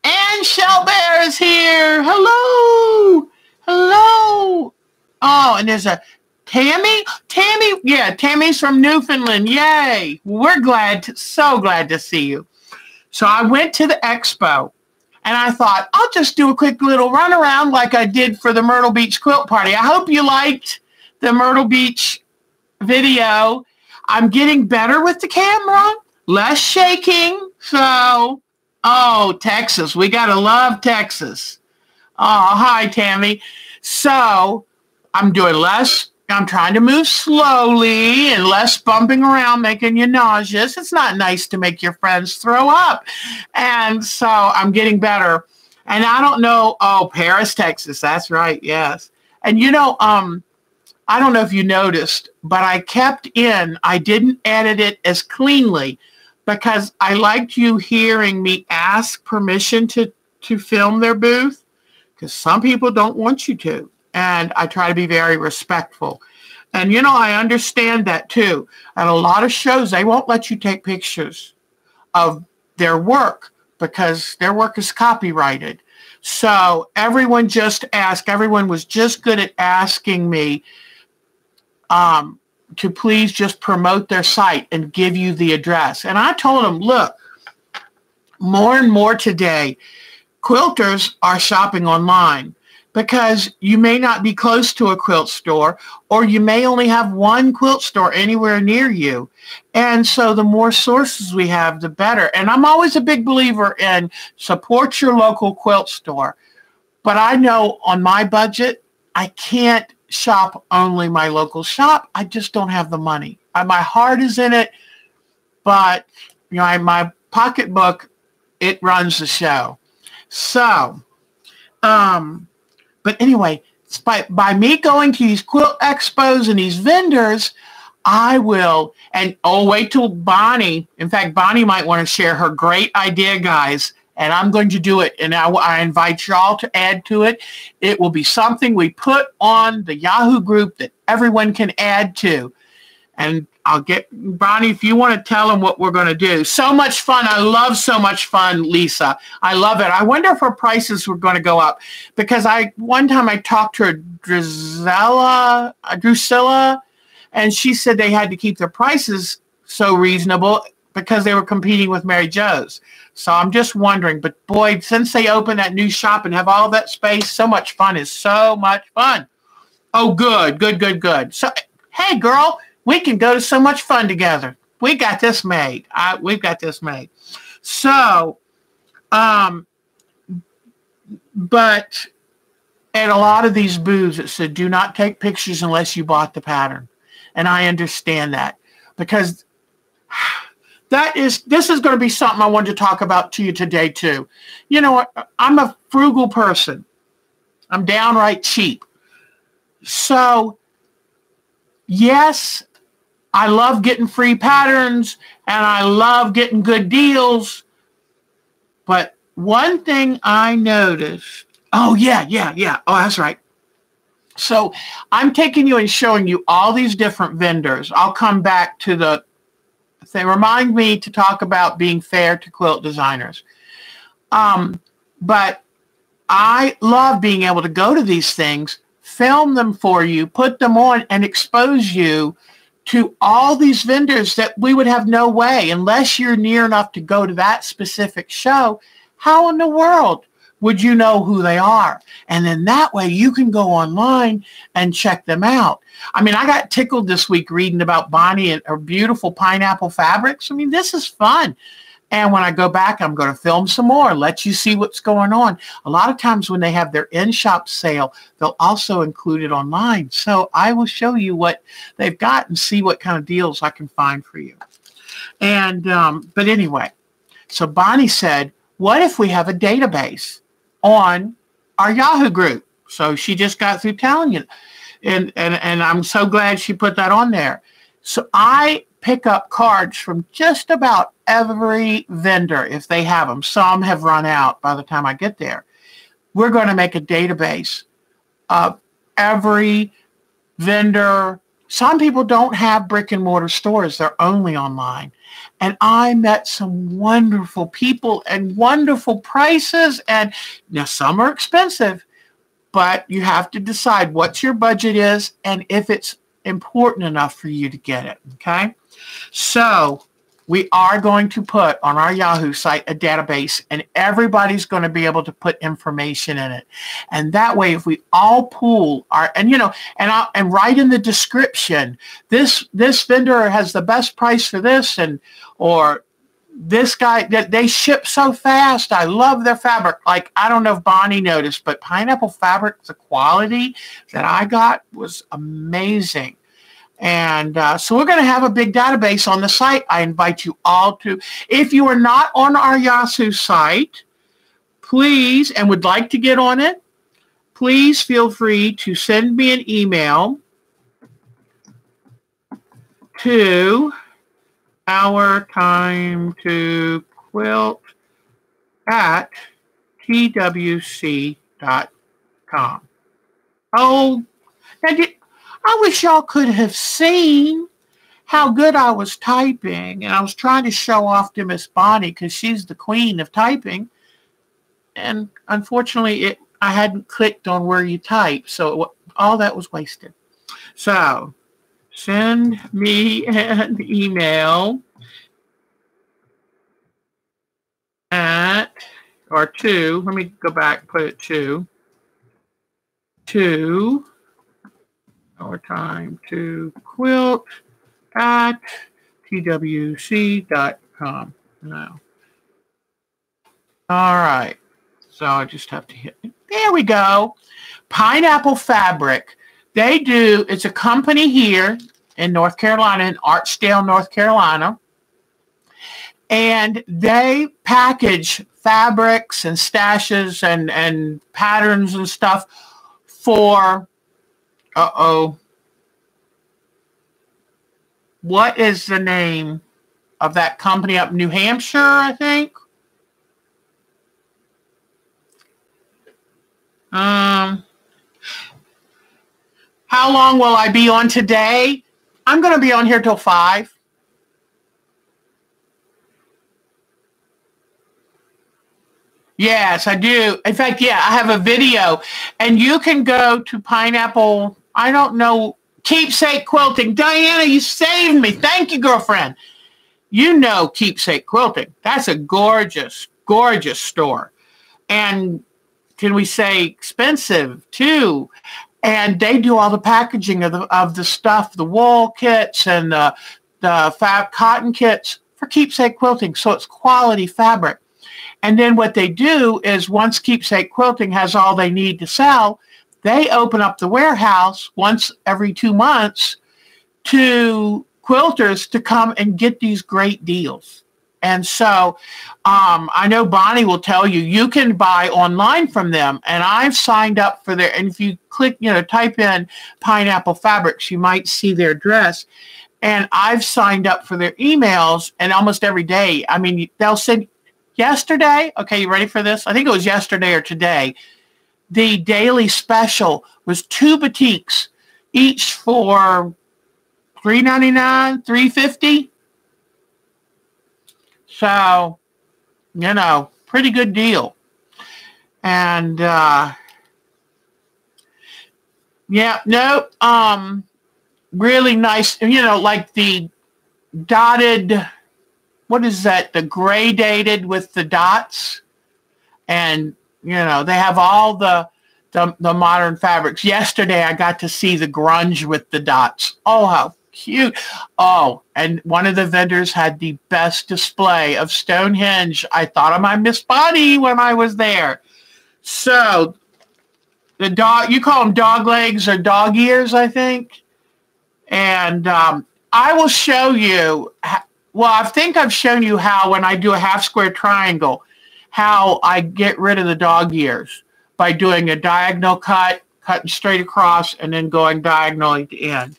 And Shelbear is here. Hello. Hello. Oh, and there's a Tammy. Yeah, Tammy's from Newfoundland. Yay. We're so glad to see you. So I went to the expo. And I thought, I'll just do a quick little run around like I did for the Myrtle Beach Quilt Party. I hope you liked the Myrtle Beach video. I'm getting better with the camera, less shaking. So, Texas. We got to love Texas. Oh, hi, Tammy. So, I'm doing less I'm trying to move slowly and less bumping around, making you nauseous. It's not nice to make your friends throw up. And so I'm getting better. And I don't know. Oh, Paris, Texas. That's right. Yes. And I don't know if you noticed, but I didn't edit it as cleanly because I liked you hearing me ask permission to film their booth, because some people don't want you to. And I try to be very respectful. And, I understand that too. At a lot of shows, they won't let you take pictures of their work because their work is copyrighted. So everyone was just good at asking me to please just promote their site and give you the address. And I told them, look, more and more today, quilters are shopping online because you may not be close to a quilt store, or you may only have one quilt store anywhere near you. And so the more sources we have, the better. And I'm always a big believer in support your local quilt store. But I know on my budget, I can't shop only my local shop. I just don't have the money. My heart is in it, but my pocketbook, it runs the show. So, but anyway, by me going to these quilt expos and these vendors, I will, and wait till Bonnie. In fact, Bonnie might want to share her great idea, guys. And I'm going to do it. And I invite y'all to add to it. It will be something we put on the Yahoo group that everyone can add to. And I'll get, Bonnie, if you want to tell them what we're going to do. So much fun. I love So Much Fun, Lisa. I love it. I wonder if her prices were going to go up. Because one time I talked to Drusilla, and she said they had to keep their prices so reasonable because they were competing with Mary Jo's. So I'm just wondering, but boy, since they opened that new shop and have all that space, So Much Fun is so much fun. Oh, good. So, hey, girl, we can go to So Much Fun together. We got this made. We've got this made. So, but at a lot of these booths, it said, do not take pictures unless you bought the pattern. And I understand that because this is going to be something I wanted to talk about to you today too. You know what? I'm a frugal person. I'm downright cheap. So yes, I love getting free patterns and I love getting good deals. But one thing I noticed, oh yeah. Oh, that's right. So I'm taking you and showing you all these different vendors. I'll come back to they remind me to talk about being fair to quilt designers. But I love being able to go to these things, film them for you, put them on, and expose you to all these vendors that we would have no way, unless you're near enough to go to that specific show. How in the world would you know who they are? And then that way you can go online and check them out. I mean, I got tickled this week reading about Bonnie and her beautiful pineapple fabrics. I mean, this is fun. And when I go back, I'm going to film some more, let you see what's going on. A lot of times when they have their in-shop sale, they'll also include it online. So I will show you what they've got and see what kind of deals I can find for you. And, but anyway, so Bonnie said, what if we have a database on our Yahoo group? So she just got through telling you. And I'm so glad she put that on there. So I pick up cards from just about every vendor if they have them. Some have run out by the time I get there. We're going to make a database of every vendor. Some people don't have brick and mortar stores. They're only online. And I met some wonderful people and wonderful prices. And now some are expensive, but you have to decide what your budget is and if it's important enough for you to get it, okay? So we are going to put on our Yahoo site a database, and everybody's going to be able to put information in it. And that way, if we all pool our, and you know, and write in the description, this vendor has the best price for this, and or this guy, that they ship so fast. I love their fabric. Like, I don't know if Bonnie noticed, but Pineapple Fabric, the quality that I got was amazing. And so we're going to have a big database on the site. I invite you all to, if you are not on our Yasu site, please, and would like to get on it, please feel free to send me an email to our time to quilt at twc.com. Oh, I wish y'all could have seen how good I was typing. And I was trying to show off to Miss Bonnie because she's the queen of typing. And unfortunately, I hadn't clicked on where you type. So all that was wasted. So send me an email at, or to, let me go back, put it to our time to quilt at twc.com. Now, all right. So I just have to hit, there we go. Pineapple Fabric. They do, it's a company here in North Carolina, in Archdale, North Carolina. And they package fabrics and stashes and patterns and stuff for, what is the name of that company up in New Hampshire, I think? How long will I be on today? I'm going to be on here till 5. Yes, I do. In fact, yeah, I have a video. And you can go to Pineapple, I don't know, Keepsake Quilting. Diana, you saved me. Thank you, girlfriend. You know Keepsake Quilting. That's a gorgeous, gorgeous store. And can we say expensive, too? And they do all the packaging of the stuff, the wool kits and the cotton kits for Keepsake Quilting. So it's quality fabric. And then what they do is once Keepsake Quilting has all they need to sell, they open up the warehouse once every 2 months to quilters to come and get these great deals. And so I know Bonnie will tell you, you can buy online from them. And I've signed up for their, and if you click, type in Pineapple Fabrics, you might see their address. And I've signed up for their emails, and almost every day, I mean, they'll send, yesterday, okay, you ready for this? I think it was yesterday or today. The daily special was 2 batiks, each for $3.99, $3.50. So, pretty good deal. And really nice, like the dotted, what is that? The gray dated with the dots. And, they have all the modern fabrics. Yesterday, I got to see the grunge with the dots. Oh, how cute. Oh, and one of the vendors had the best display of Stonehenge. I thought of my Miss Bonnie when I was there. So, the dog, you call them dog legs or dog ears, I think. And I will show you, well, I think I've shown you how when I do a half square triangle, how I get rid of the dog ears by doing a diagonal cut, cutting straight across, and then going diagonally to end.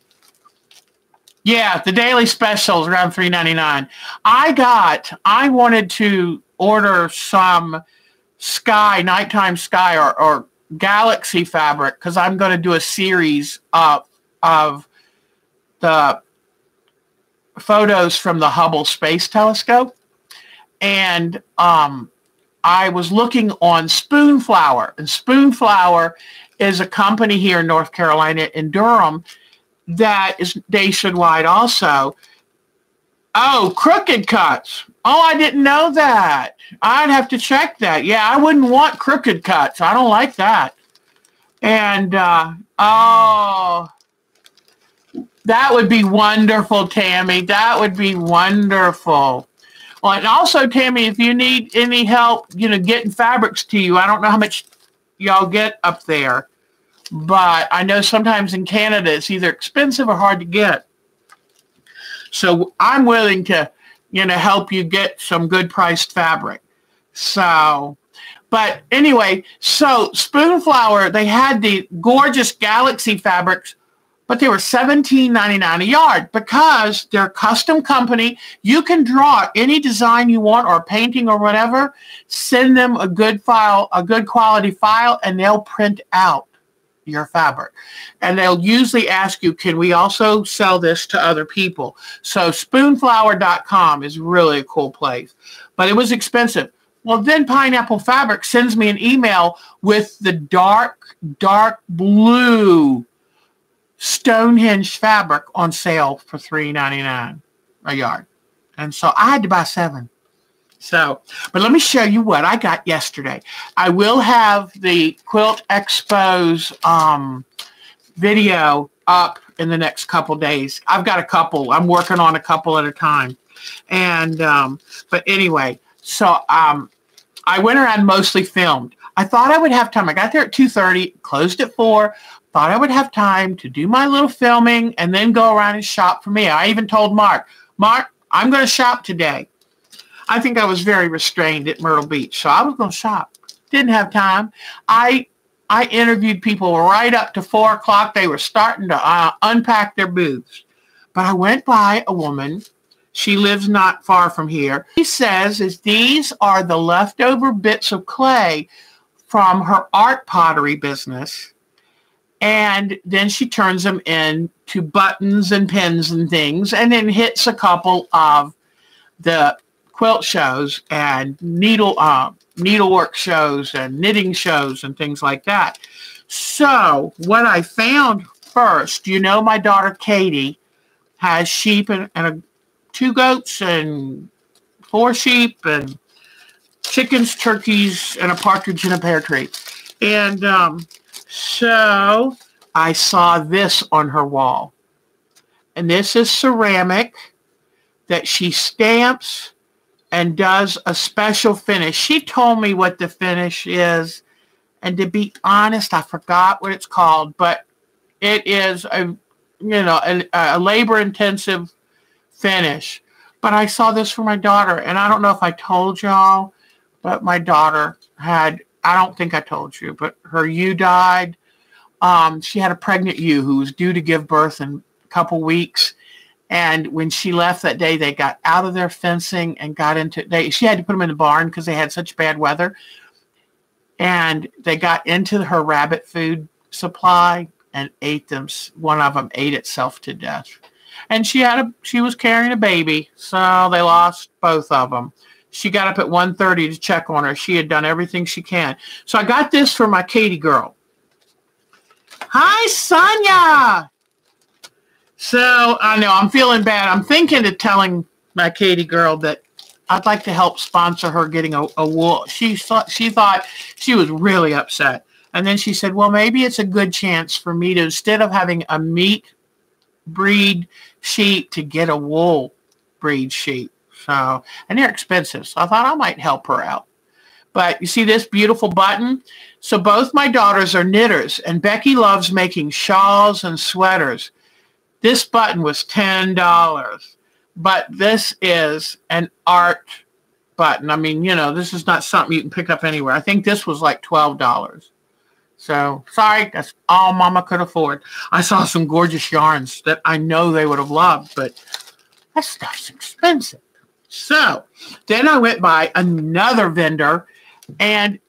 Yeah, the daily special is around $3.99. I wanted to order some nighttime sky or galaxy fabric because I'm going to do a series of the photos from the Hubble Space Telescope. And I was looking on Spoonflower. And Spoonflower is a company here in North Carolina, in Durham, that is nationwide also. Oh, crooked cuts. Oh, I didn't know that. I'd have to check that. Yeah, I wouldn't want crooked cuts. I don't like that. And, that would be wonderful, Tammy. That would be wonderful. Well, and also, Tammy, if you need any help, getting fabrics to you, I don't know how much y'all get up there, but I know sometimes in Canada it's either expensive or hard to get. So I'm willing to, help you get some good priced fabric. So, but anyway, so Spoonflower, they had the gorgeous Galaxy fabrics, but they were $17.99 a yard because they're a custom company. You can draw any design you want or painting or whatever, send them a good file, a good quality file, and they'll print out your fabric. And they'll usually ask you, can we also sell this to other people? So spoonflower.com is really a cool place, but it was expensive. Well, then Pineapple Fabric sends me an email with the dark blue Stonehenge fabric on sale for $3.99 a yard. And so I had to buy 7. So, but let me show you what I got yesterday. I will have the Quilt Expo's video up in the next couple days. I've got a couple. I'm working on a couple at a time. And, but anyway, so I went around, mostly filmed. I thought I would have time. I got there at 2:30, closed at 4. Thought I would have time to do my little filming and then go around and shop for me. I even told Mark, I'm going to shop today. I think I was very restrained at Myrtle Beach, so I was going to shop. Didn't have time. I interviewed people right up to 4 o'clock. They were starting to unpack their booths. But I went by a woman. She lives not far from here. She says these are the leftover bits of clay from her art pottery business. And then she turns them into buttons and pins and things, and then hits a couple of the quilt shows and needlework shows and knitting shows and things like that. So what I found first, my daughter Katie has sheep and 2 goats and 4 sheep and chickens, turkeys, and a partridge in a pear tree. And so I saw this on her wall. And this is ceramic that she stamps and does a special finish. She told me what the finish is. And to be honest, I forgot what it's called. But it is a labor-intensive finish. But I saw this for my daughter. And I don't know if I told y'all, but my daughter had, I don't think I told you, but her ewe died. She had a pregnant ewe who was due to give birth in a couple weeks. And when she left that day, they got out of their fencing and got into, she had to put them in the barn because they had such bad weather. And they got into her rabbit food supply and ate them. One of them ate itself to death. And she was carrying a baby, so they lost both of them. She got up at 1:30 to check on her. She had done everything she can. So I got this for my Katie girl. Hi, Sonia. So I know I'm feeling bad. I'm thinking of telling my Katie girl that I'd like to help sponsor her getting a wool. She thought she was really upset. And then she said, well, maybe it's a good chance for me to, instead of having a meat breed sheep, to get a wool breed sheep. So, and they're expensive. So I thought I might help her out. But you see this beautiful button? So both my daughters are knitters, and Becky loves making shawls and sweaters. This button was $10, but this is an art button. I mean, this is not something you can pick up anywhere. I think this was like $12. So, sorry, that's all Mama could afford. I saw some gorgeous yarns that I know they would have loved, but that stuff's expensive. So, then I went by another vendor, and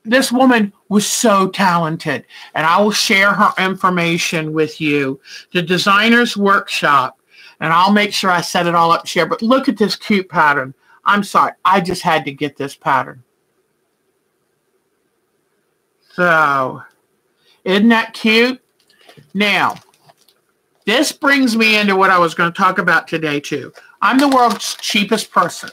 this woman was so talented, and I will share her information with you. The Designer's Workshop, and I'll make sure I set it all up, share. But look at this cute pattern. I'm sorry, I just had to get this pattern. So, isn't that cute? Now, this brings me into what I was going to talk about today, too. I'm the world's cheapest person.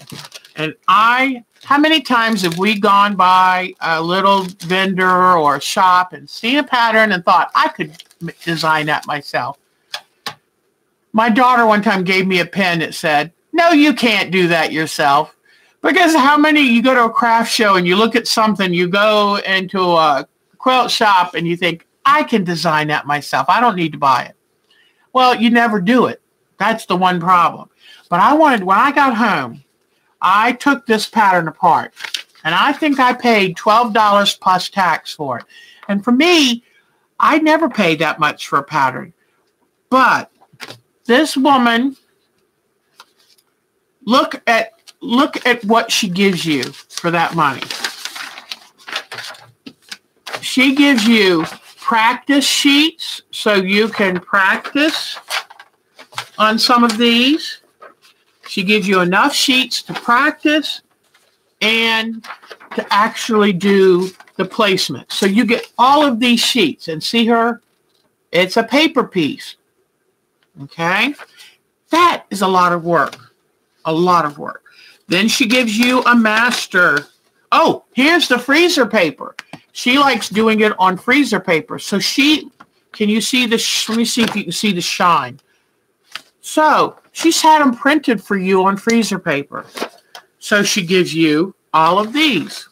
And how many times have we gone by a little vendor or a shop and seen a pattern and thought, I could design that myself? My daughter one time gave me a pen that said, No, you can't do that yourself. Because how many, you go to a craft show and you look at something, you go into a quilt shop and you think, I can design that myself. I don't need to buy it. Well, you never do it. That's the one problem. But when I got home, I took this pattern apart. And I think I paid $12 plus tax for it. And for me, I never paid that much for a pattern. But this woman, look at what she gives you for that money. She gives you practice sheets so you can practice on some of these. She gives you enough sheets to practice and to actually do the placement. So you get all of these sheets, and see her? It's a paper piece. Okay? That is a lot of work. A lot of work. Then she gives you a master. Oh, here's the freezer paper. She likes doing it on freezer paper. So can you see this? Let me see if you can see the shine. So she's had them printed for you on freezer paper. So she gives you all of these.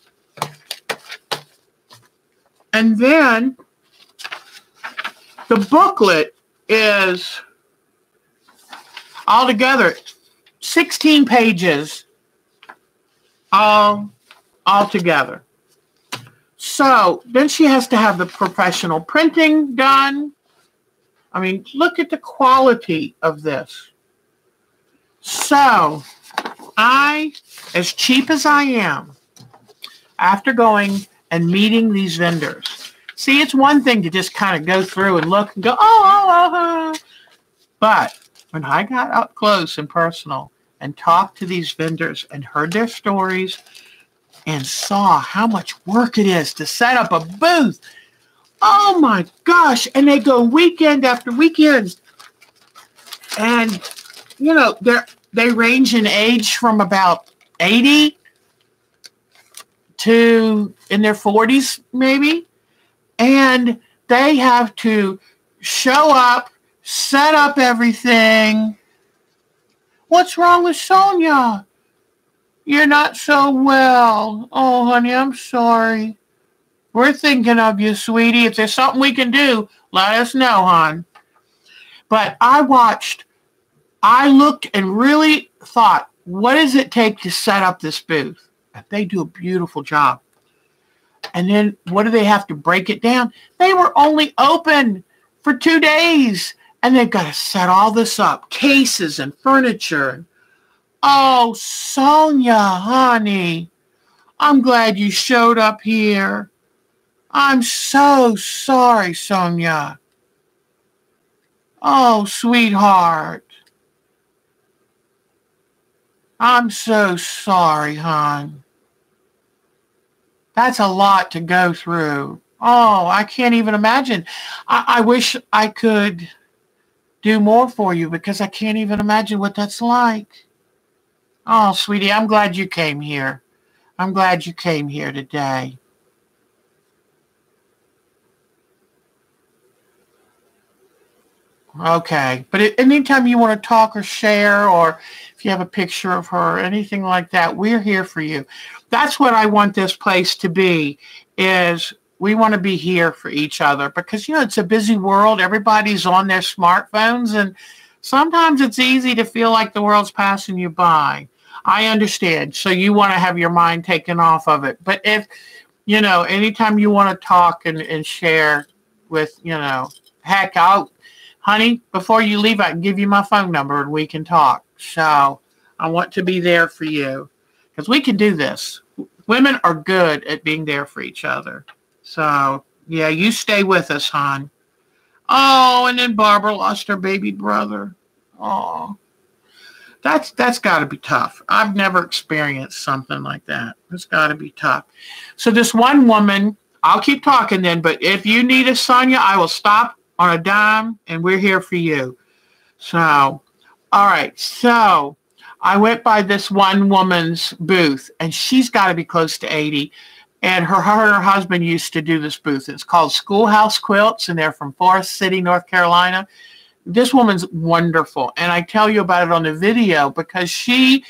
And then the booklet is altogether 16 pages all together. So then she has to have the professional printing done. I mean, look at the quality of this. So as cheap as I am, after going and meeting these vendors, see, it's one thing to just kind of go through and look and go, oh. But when I got up close and personal and talked to these vendors and heard their stories and saw how much work it is to set up a booth, oh my gosh, and they go weekend after weekend. And, you know, they range in age from about 80 to in their 40s maybe. And they have to show up, set up everything. What's wrong with Sonia? You're not so well. Oh, honey, I'm sorry. We're thinking of you, sweetie. If there's something we can do, let us know, hon. But I looked and really thought, what does it take to set up this booth? They do a beautiful job. And then what do they have to break it down? They were only open for 2 days. And they've got to set all this up. Cases and furniture. Oh, Sonia, honey. I'm glad you showed up here. I'm so sorry, Sonia. Oh, sweetheart. I'm so sorry, hon. That's a lot to go through. Oh, I can't even imagine. I wish I could do more for you because I can't even imagine what that's like. Oh, sweetie, I'm glad you came here. I'm glad you came here today. Okay, but anytime you want to talk or share, or if you have a picture of her or anything like that, we're here for you. That's what I want this place to be, is we want to be here for each other because, you know, it's a busy world. Everybody's on their smartphones, and sometimes it's easy to feel like the world's passing you by. I understand. So you want to have your mind taken off of it. But if, you know, anytime you want to talk and share with, you know, heck, honey, before you leave, I can give you my phone number and we can talk. So I want to be there for you because we can do this. Women are good at being there for each other. So, yeah, you stay with us, hon. Oh, and then Barbara lost her baby brother. Oh, that's got to be tough. I've never experienced something like that. It's got to be tough. So this one woman, I'll keep talking then, but if you need us, Sonia, I will stop on a dime, and we're here for you. So, all right. So I went by this one woman's booth, and she's got to be close to 80. And her husband used to do this booth. It's called Schoolhouse Quilts, and they're from Forest City, North Carolina. This woman's wonderful. And I tell you about it on the video because she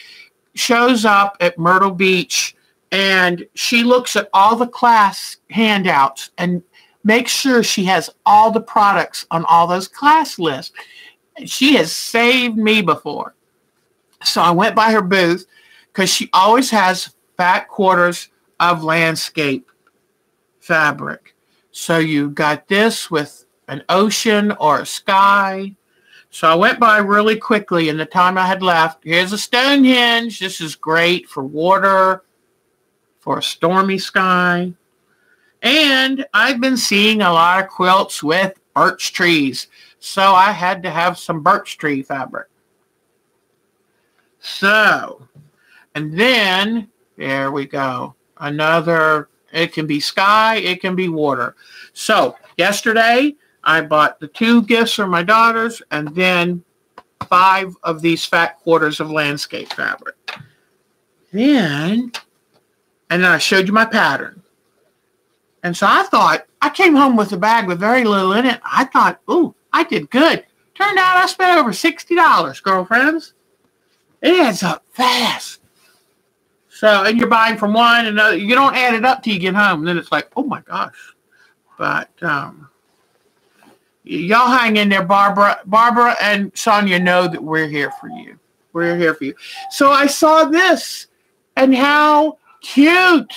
shows up at Myrtle Beach and she looks at all the class handouts and makes sure she has all the products on all those class lists. She has saved me before. So I went by her booth because she always has fat quarters of landscape fabric. So you got this with an ocean or a sky. So I went by really quickly in the time I had left. Here's a Stonehenge. This is great for water, for a stormy sky. And I've been seeing a lot of quilts with birch trees. So I had to have some birch tree fabric. So, and then, there we go. Another, it can be sky, it can be water. So, yesterday, I bought the 2 gifts for my daughters and then 5 of these fat quarters of landscape fabric. And then I showed you my pattern. And so I thought, I came home with a bag with very little in it. I thought, ooh, I did good. Turned out I spent over $60, girlfriends. It adds up fast. So, and you're buying from one and another. You don't add it up till you get home. And then it's like, oh my gosh. But y'all hang in there, Barbara. Barbara and Sonia know that we're here for you. We're here for you. So I saw this and how cute.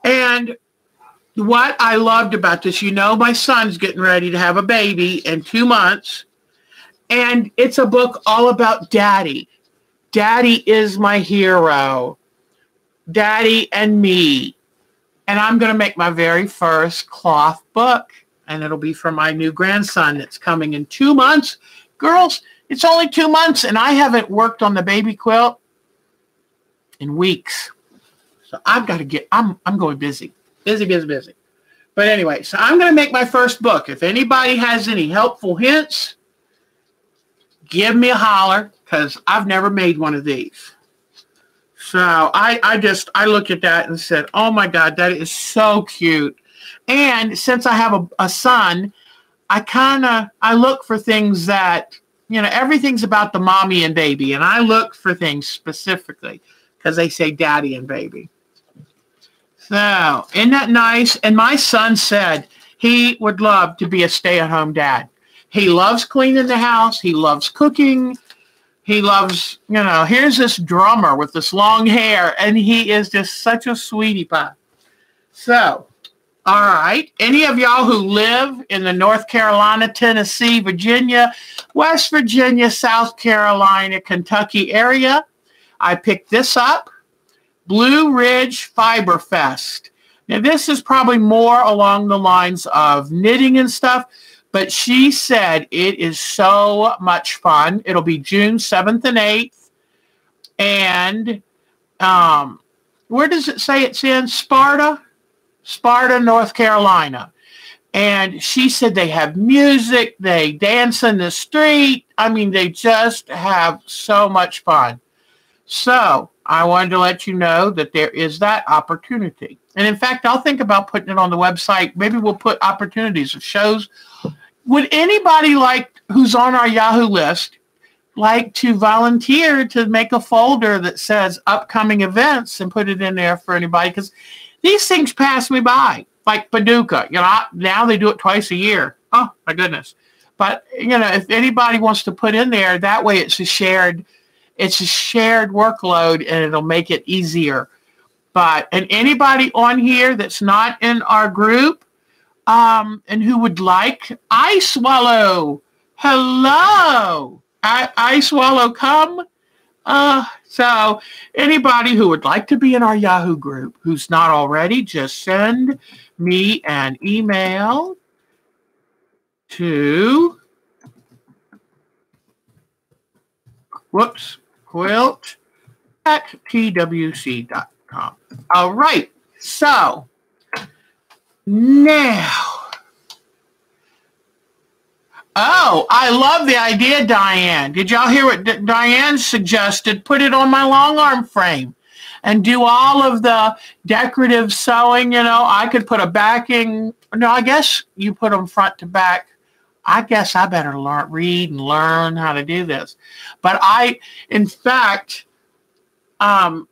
And what I loved about this, you know, my son's getting ready to have a baby in 2 months. And it's a book all about Daddy. Daddy is my hero. Daddy and me. And I'm going to make my very first cloth book. And it'll be for my new grandson that's coming in 2 months. Girls, it's only 2 months. And I haven't worked on the baby quilt in weeks. So I've got to get, I'm going busy. Busy. But anyway, so I'm going to make my first book. If anybody has any helpful hints, give me a holler, because I've never made one of these. So I looked at that and said, oh my God, that is so cute. And since I have a son, I look for things that, you know, everything's about the mommy and baby. And I look for things specifically because they say daddy and baby. So isn't that nice? And my son said he would love to be a stay-at-home dad. He loves cleaning the house. He loves cooking. He loves, you know, here's this drummer with this long hair, and he is just such a sweetie pie. So, all right. Any of y'all who live in the North Carolina, Tennessee, Virginia, West Virginia, South Carolina, Kentucky area, I picked this up. Blue Ridge Fiber Fest. Now, this is probably more along the lines of knitting and stuff, but she said it is so much fun. It'll be June 7th and 8th. And where does it say it's in? Sparta, North Carolina. And she said they have music. They dance in the street. I mean, they just have so much fun. So I wanted to let you know that there is that opportunity. And in fact, I'll think about putting it on the website. Maybe we'll put opportunities of shows. Would anybody who's on our Yahoo list like to volunteer to make a folder that says upcoming events and put it in there for anybody? Because these things pass me by, like Paducah. You know, now they do it twice a year. Oh, my goodness. But, you know, if anybody wants to put in there, that way it's a shared workload and it'll make it easier. And anybody on here that's not in our group and who would like Ice Swallow, hello, Ice Swallow, come. So anybody who would like to be in our Yahoo group who's not already, just send me an email to quilt@twc.com. All right. So now, oh, I love the idea, Diane. Did y'all hear what Diane suggested? Put it on my long arm frame and do all of the decorative sewing. You know, I could put a backing. No, I guess you put them front to back I guess I better read and learn how to do this. But in fact, I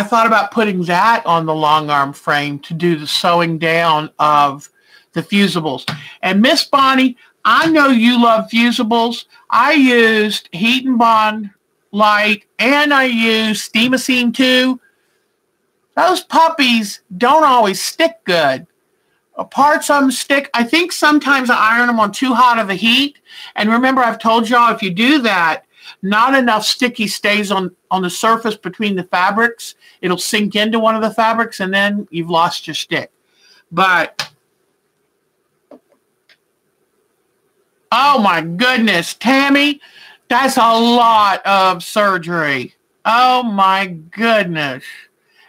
thought about putting that on the long arm frame to do the sewing down of the fusibles. And Miss Bonnie, I know you love fusibles. I used Heat and Bond Light, and I used Steamocene 2. Those puppies don't always stick good. Parts of them stick. I think sometimes I iron them on too hot of a heat. And remember, I've told y'all, if you do that, not enough sticky stays on the surface between the fabrics. It'll sink into one of the fabrics, and then you've lost your stick. But, oh my goodness, Tammy, that's a lot of surgery. Oh my goodness.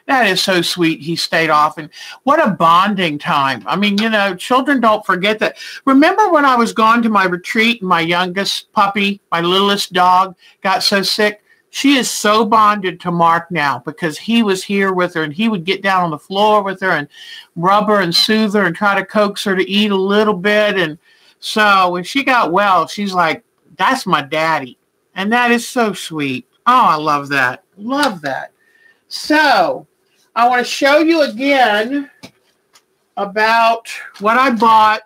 That is so sweet. He stayed off. And what a bonding time. I mean, you know, children don't forget that. Remember when I was gone to my retreat and my youngest puppy, my littlest dog, got so sick? She is so bonded to Mark now because he was here with her, and he would get down on the floor with her and rub her and soothe her and try to coax her to eat a little bit. And so when she got well, she's like, that's my daddy. And that is so sweet. Oh, I love that. Love that. So I want to show you again about what I bought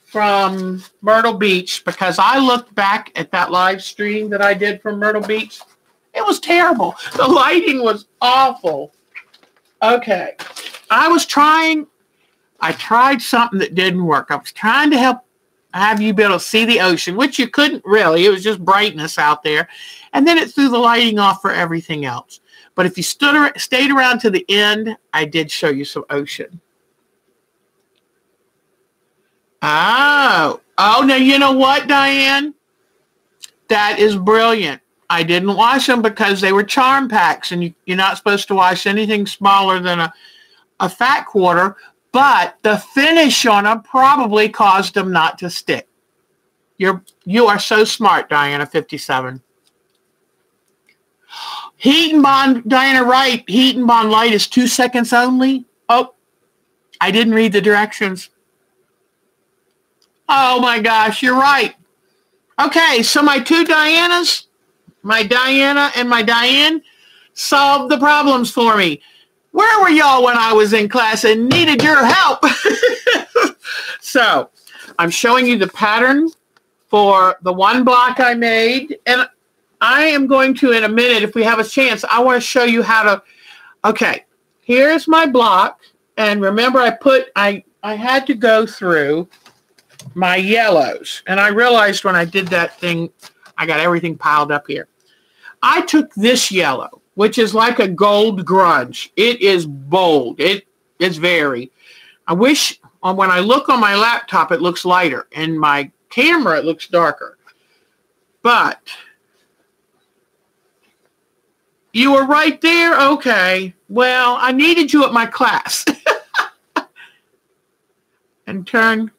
from Myrtle Beach, because I looked back at that live stream that I did from Myrtle Beach. It was terrible. The lighting was awful. Okay. I tried something that didn't work. I was trying to have you be able to see the ocean, which you couldn't really. It was just brightness out there. And then it threw the lighting off for everything else. But if you stayed around to the end, I did show you some ocean. Oh, now you know what, Diane? That is brilliant. I didn't wash them because they were charm packs, and you're not supposed to wash anything smaller than a fat quarter, but the finish on them probably caused them not to stick. You are so smart, Diana 57. Heat and Bond, Diana Wright, Heat and Bond Light is 2 seconds only. Oh, I didn't read the directions. Oh my gosh, you're right. Okay, so my two Dianas, my Diana and my Diane, solved the problems for me. Where were y'all when I was in class and needed your help? So, I'm showing you the pattern for the one block I made, and I am going to, in a minute, if we have a chance, I want to show you how to, okay, here's my block, and remember I had to go through my yellows, and I realized when I did that thing, I got everything piled up here. I took this yellow, which is like a gold grunge. It is bold. It's very. I wish when I look on my laptop, it looks lighter. In my camera, it looks darker. But you were right there? Okay. Well, I needed you at my class. And turn.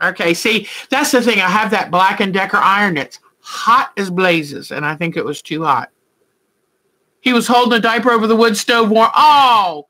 Okay. See, that's the thing. I have that Black & Decker iron that's hot as blazes, and I think it was too hot. He was holding a diaper over the wood stove warm. Oh,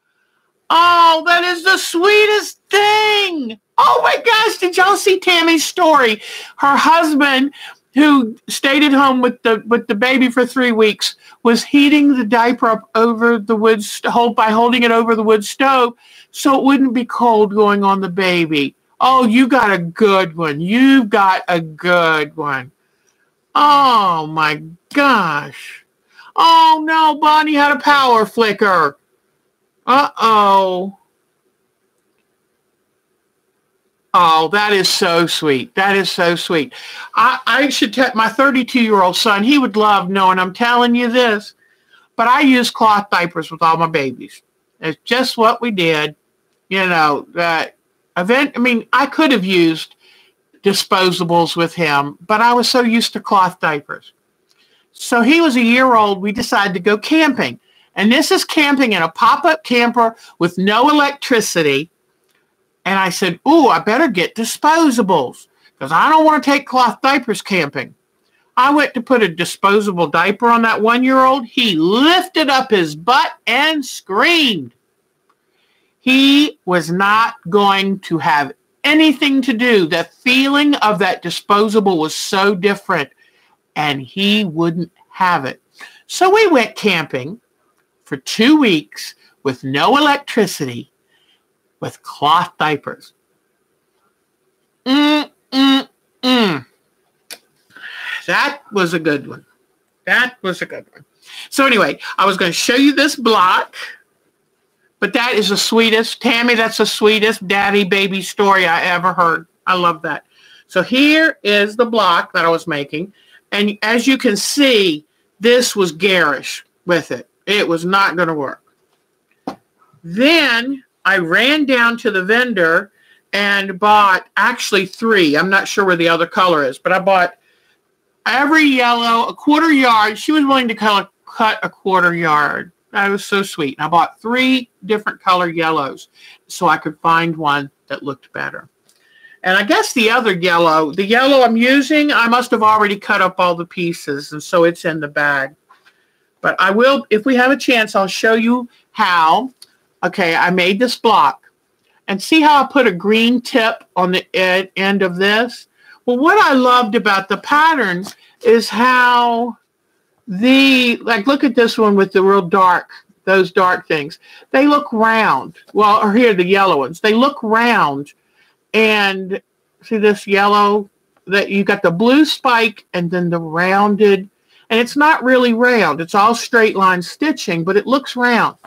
that is the sweetest thing. Oh my gosh, did y'all see Tammy's story? Her husband, who stayed at home with the baby for 3 weeks, was heating the diaper up over the wood stove by holding it over the wood stove so it wouldn't be cold going on the baby. Oh, you got a good one. You've got a good one. Oh my gosh. Oh no, Bonnie had a power flicker. Uh-oh. Oh, that is so sweet. That is so sweet. I should tell my 32-year-old son, he would love knowing I'm telling you this, but I use cloth diapers with all my babies. It's just what we did. You know, I could have used disposables with him, but I was so used to cloth diapers. So he was a year old. We decided to go camping. And this is camping in a pop-up camper with no electricity. And I said, ooh, I better get disposables because I don't want to take cloth diapers camping. I went to put a disposable diaper on that 1-year-old. He lifted up his butt and screamed. He was not going to have anything to do. The feeling of that disposable was so different, and he wouldn't have it. So we went camping for 2 weeks with no electricity, with cloth diapers. That was a good one. That was a good one. So anyway, I was going to show you this block, but that is the sweetest. Tammy, that's the sweetest daddy baby story I ever heard. I love that. So here is the block that I was making. And as you can see, this was garish with it. It was not going to work. Then I ran down to the vendor and bought actually 3. I'm not sure where the other color is, but I bought every yellow, a quarter yard. She was willing to cut a quarter yard. That was so sweet. And I bought 3 different color yellows so I could find one that looked better. And I guess the other yellow, the yellow I'm using, I must have already cut up all the pieces, and so it's in the bag. But I will, if we have a chance, I'll show you how. Okay, I made this block. And see how I put a green tip on the end of this? Well, what I loved about the patterns is how like look at this one with the real dark, those dark things. They look round. Well, or here, the yellow ones. They look round. And see this yellow? That you got the blue spike and then the rounded. And it's not really round. It's all straight line stitching, but it looks round.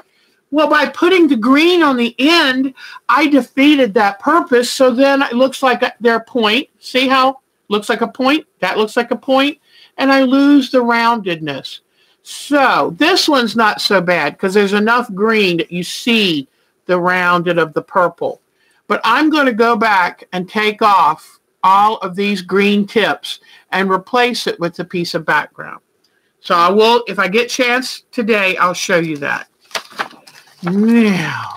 Well, by putting the green on the end, I defeated that purpose. So then it looks like their point. See how it looks like a point? That looks like a point. And I lose the roundedness. So this one's not so bad because there's enough green that you see the rounded of the purple. But I'm going to go back and take off all of these green tips and replace it with a piece of background. So I will, if I get a chance today, I'll show you that. Now,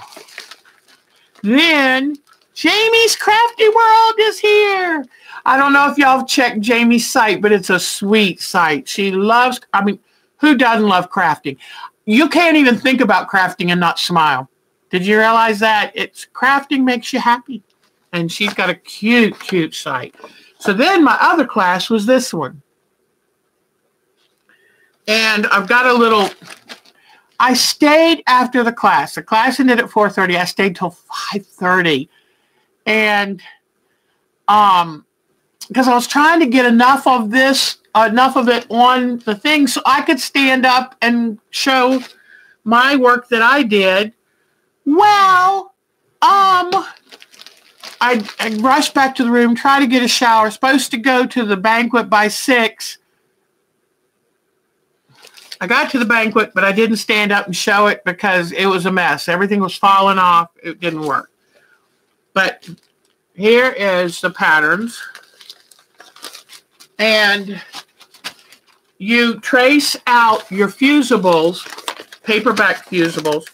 then Jamie's Crafty World is here. I don't know if y'all have checked Jamie's site, but it's a sweet site. She loves, I mean, who doesn't love crafting? You can't even think about crafting and not smile. Did you realize that? It's crafting makes you happy. And she's got a cute, cute site. So then my other class was this one. And I've got a little... I stayed after the class. The class ended at 4:30. I stayed till 5:30. And because I was trying to get enough of it on the thing so I could stand up and show my work that I did. Well, I rushed back to the room, tried to get a shower, supposed to go to the banquet by 6. I got to the banquet, but I didn't stand up and show it because it was a mess. Everything was falling off. It didn't work. But here is the patterns. And you trace out your fusibles, paperback fusibles,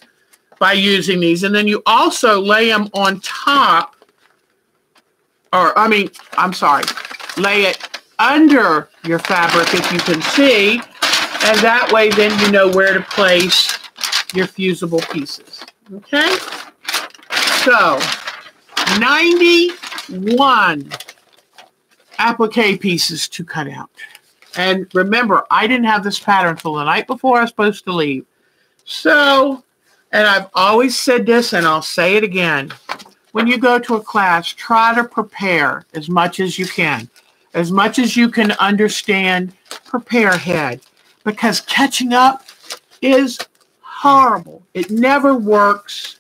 by using these. And then you also lay them on top, lay it under your fabric if you can see. And that way, then you know where to place your fusible pieces. Okay? So, 91 applique pieces to cut out. And remember, I didn't have this pattern until the night before I was supposed to leave. So, and I've always said this, and I'll say it again. When you go to a class, try to prepare as much as you can. As much as you can understand, prepare ahead. Because catching up is horrible. It never works.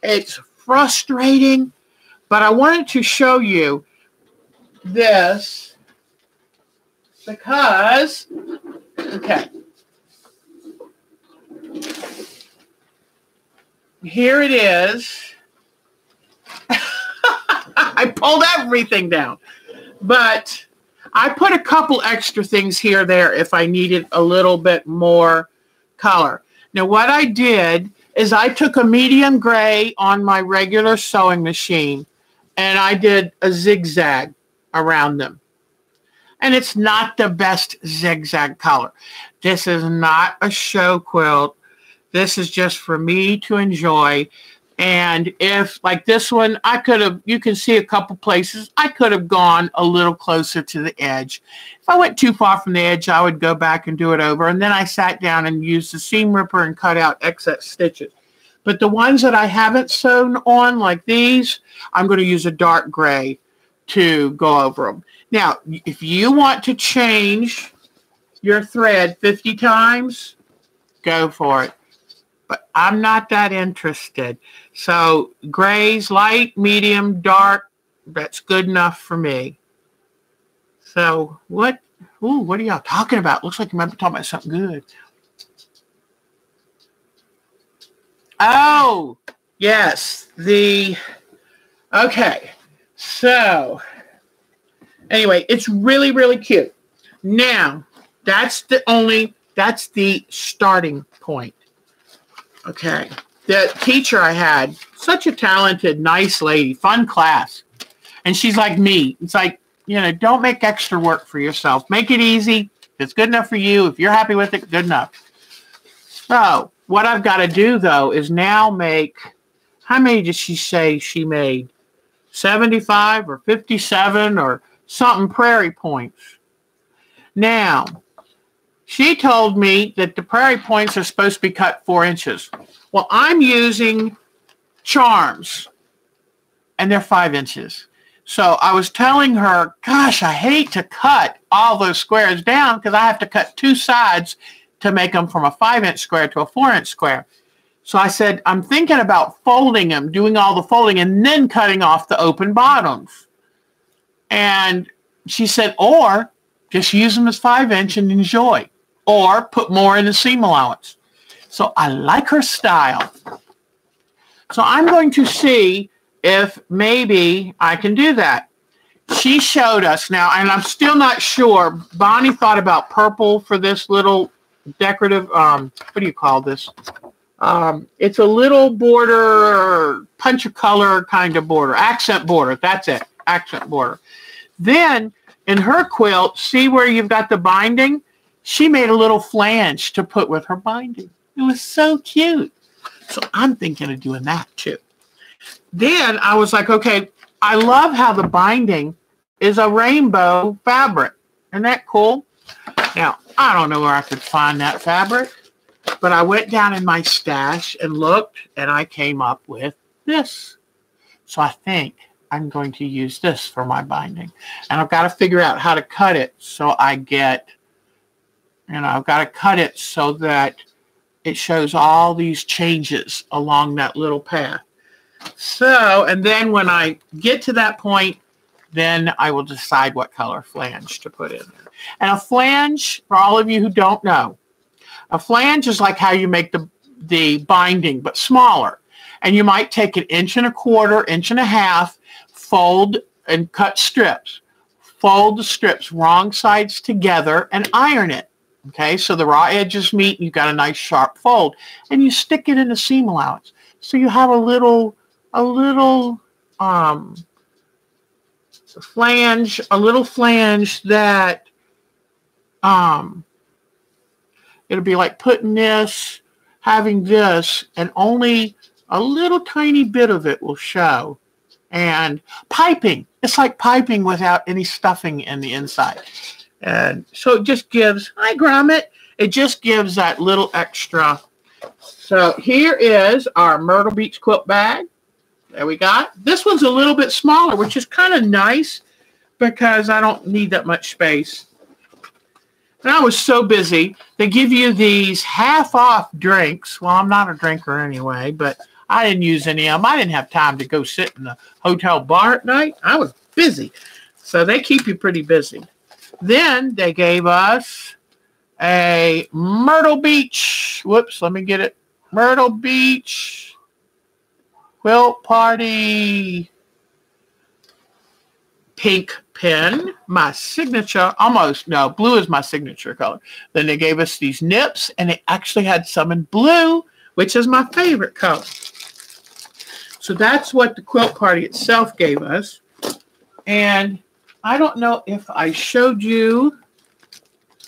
It's frustrating. But I wanted to show you this because, okay, here it is. I pulled everything down. But I put a couple extra things here there if I needed a little bit more color. Now what I did is I took a medium gray on my regular sewing machine and I did a zigzag around them. And it's not the best zigzag color. This is not a show quilt. This is just for me to enjoy. And if, like this one, I could have, you can see a couple places, I could have gone a little closer to the edge. If I went too far from the edge, I would go back and do it over. And then I sat down and used the seam ripper and cut out excess stitches. But the ones that I haven't sewn on, like these, I'm going to use a dark gray to go over them. Now, if you want to change your thread 50 times, go for it. But I'm not that interested. So grays, light, medium, dark, that's good enough for me. So what are y'all talking about? Looks like you might be talking about something good. Oh, yes. Okay. So anyway, it's really, really cute. Now, that's the starting point. Okay. The teacher I had, such a talented, nice lady, fun class. And she's like me. It's like, you know, don't make extra work for yourself. Make it easy. If it's good enough for you, if you're happy with it, good enough. So what I've got to do, though, is now make, how many did she say she made? 75 or 57 or something prairie points. Now, she told me that the prairie points are supposed to be cut 4 inches. Well, I'm using charms, and they're 5 inches. So I was telling her, gosh, I hate to cut all those squares down because I have to cut 2 sides to make them from a 5-inch square to a 4-inch square. So I said, I'm thinking about folding them, doing all the folding, and then cutting off the open bottoms. And she said, or just use them as 5-inch and enjoy, or put more in the seam allowance. So I like her style. So I'm going to see if maybe I can do that. She showed us now, and I'm still not sure. Bonnie thought about purple for this little decorative, what do you call this? It's a little border, punch a color kind of border, accent border. That's it, accent border. Then in her quilt, see where you've got the binding? She made a little flange to put with her binding. It was so cute. So I'm thinking of doing that too. Then I was like, okay, I love how the binding is a rainbow fabric. Isn't that cool? Now, I don't know where I could find that fabric, but I went down in my stash and looked, and I came up with this. So I think I'm going to use this for my binding. And I've got to figure out how to cut it so I get, you know, I've got to cut it so that it shows all these changes along that little path. So, and then when I get to that point, then I will decide what color flange to put in there. And a flange, for all of you who don't know, a flange is like how you make the binding, but smaller. And you might take 1 1/4 inch, 1.5 inches, fold and cut strips. Fold the strips wrong sides together and iron it. Okay, so the raw edges meet and you've got a nice sharp fold. And you stick it in the seam allowance. So you have a little flange that it'll be like putting this, having this, and only a little tiny bit of it will show. And piping. It's like piping without any stuffing in the inside. And so it just gives, hi Gromit, it just gives that little extra. So here is our Myrtle Beach quilt bag. There we got. This one's a little bit smaller, which is kind of nice because I don't need that much space. And I was so busy. They give you these half-off drinks. Well, I'm not a drinker anyway, but I didn't use any of them. I didn't have time to go sit in the hotel bar at night. I was busy. So they keep you pretty busy. Then they gave us a Myrtle Beach. Whoops, let me get it. Myrtle Beach Quilt Party pink pen, my signature, almost, no, blue is my signature color. Then they gave us these nips, and they actually had some in blue, which is my favorite color. So that's what the quilt party itself gave us. And I don't know if I showed you,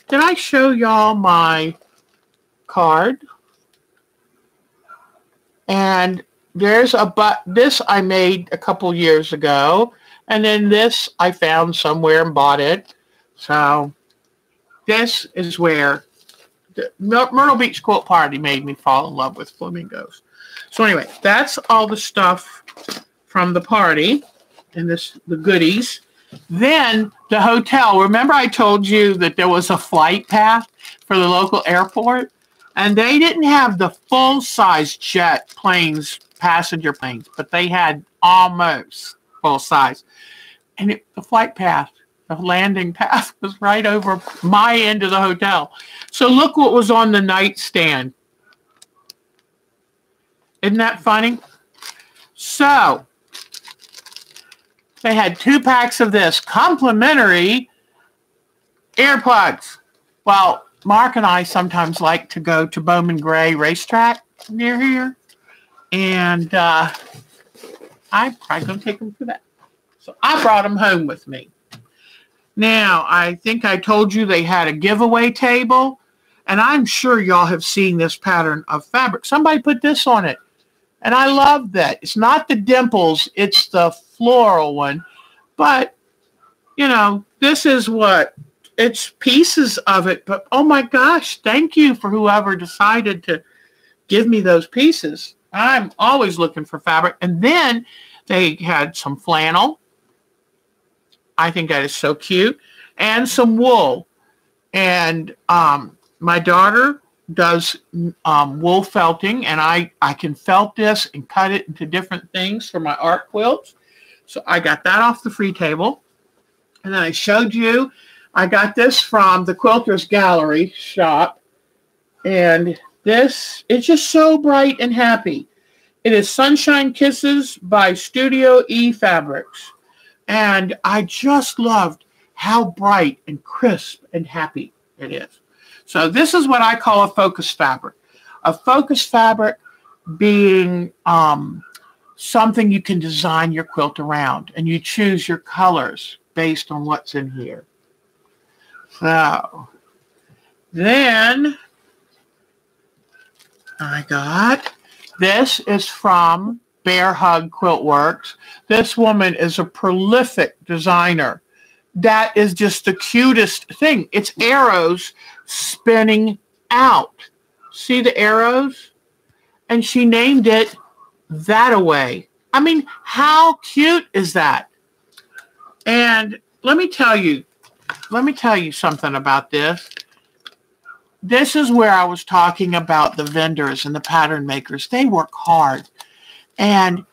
did I show y'all my card? And there's this I made a couple years ago, and then this I found somewhere and bought it. So this is where the Myrtle Beach Quilt Party made me fall in love with flamingos. So anyway, that's all the stuff from the party and the goodies. Then the hotel. Remember I told you that there was a flight path for the local airport? And they didn't have the full-size jet planes, passenger planes, but they had almost full size. And the flight path, the landing path was right over my end of the hotel. So look what was on the nightstand. Isn't that funny? So they had 2 packs of this complimentary earplugs. Well, Mark and I sometimes like to go to Bowman Gray Racetrack near here. And I'm probably going to take them for that. So I brought them home with me. Now, I think I told you they had a giveaway table. And I'm sure y'all have seen this pattern of fabric. Somebody put this on it. And I love that. It's not the dimples. It's the floral one. But, you know, this is what, it's pieces of it. But, oh my gosh, thank you for whoever decided to give me those pieces. I'm always looking for fabric. And then they had some flannel. I think that is so cute. And some wool. And my daughter does wool felting, and I can felt this and cut it into different things for my art quilts. So I got that off the free table. And then I showed you, I got this from the Quilters Gallery shop. And this is just so bright and happy. It is Sunshine Kisses by Studio E Fabrics. And I just loved how bright and crisp and happy it is. So this is what I call a focus fabric. A focus fabric being something you can design your quilt around. And you choose your colors based on what's in here. So then I got, this is from Bear Hug Quilt Works. This woman is a prolific designer. That is just the cutest thing. It's arrows spinning out. See the arrows? And she named it That-A-Way. I mean, how cute is that? And let me tell you something about this. This is where I was talking about the vendors and the pattern makers. They work hard. And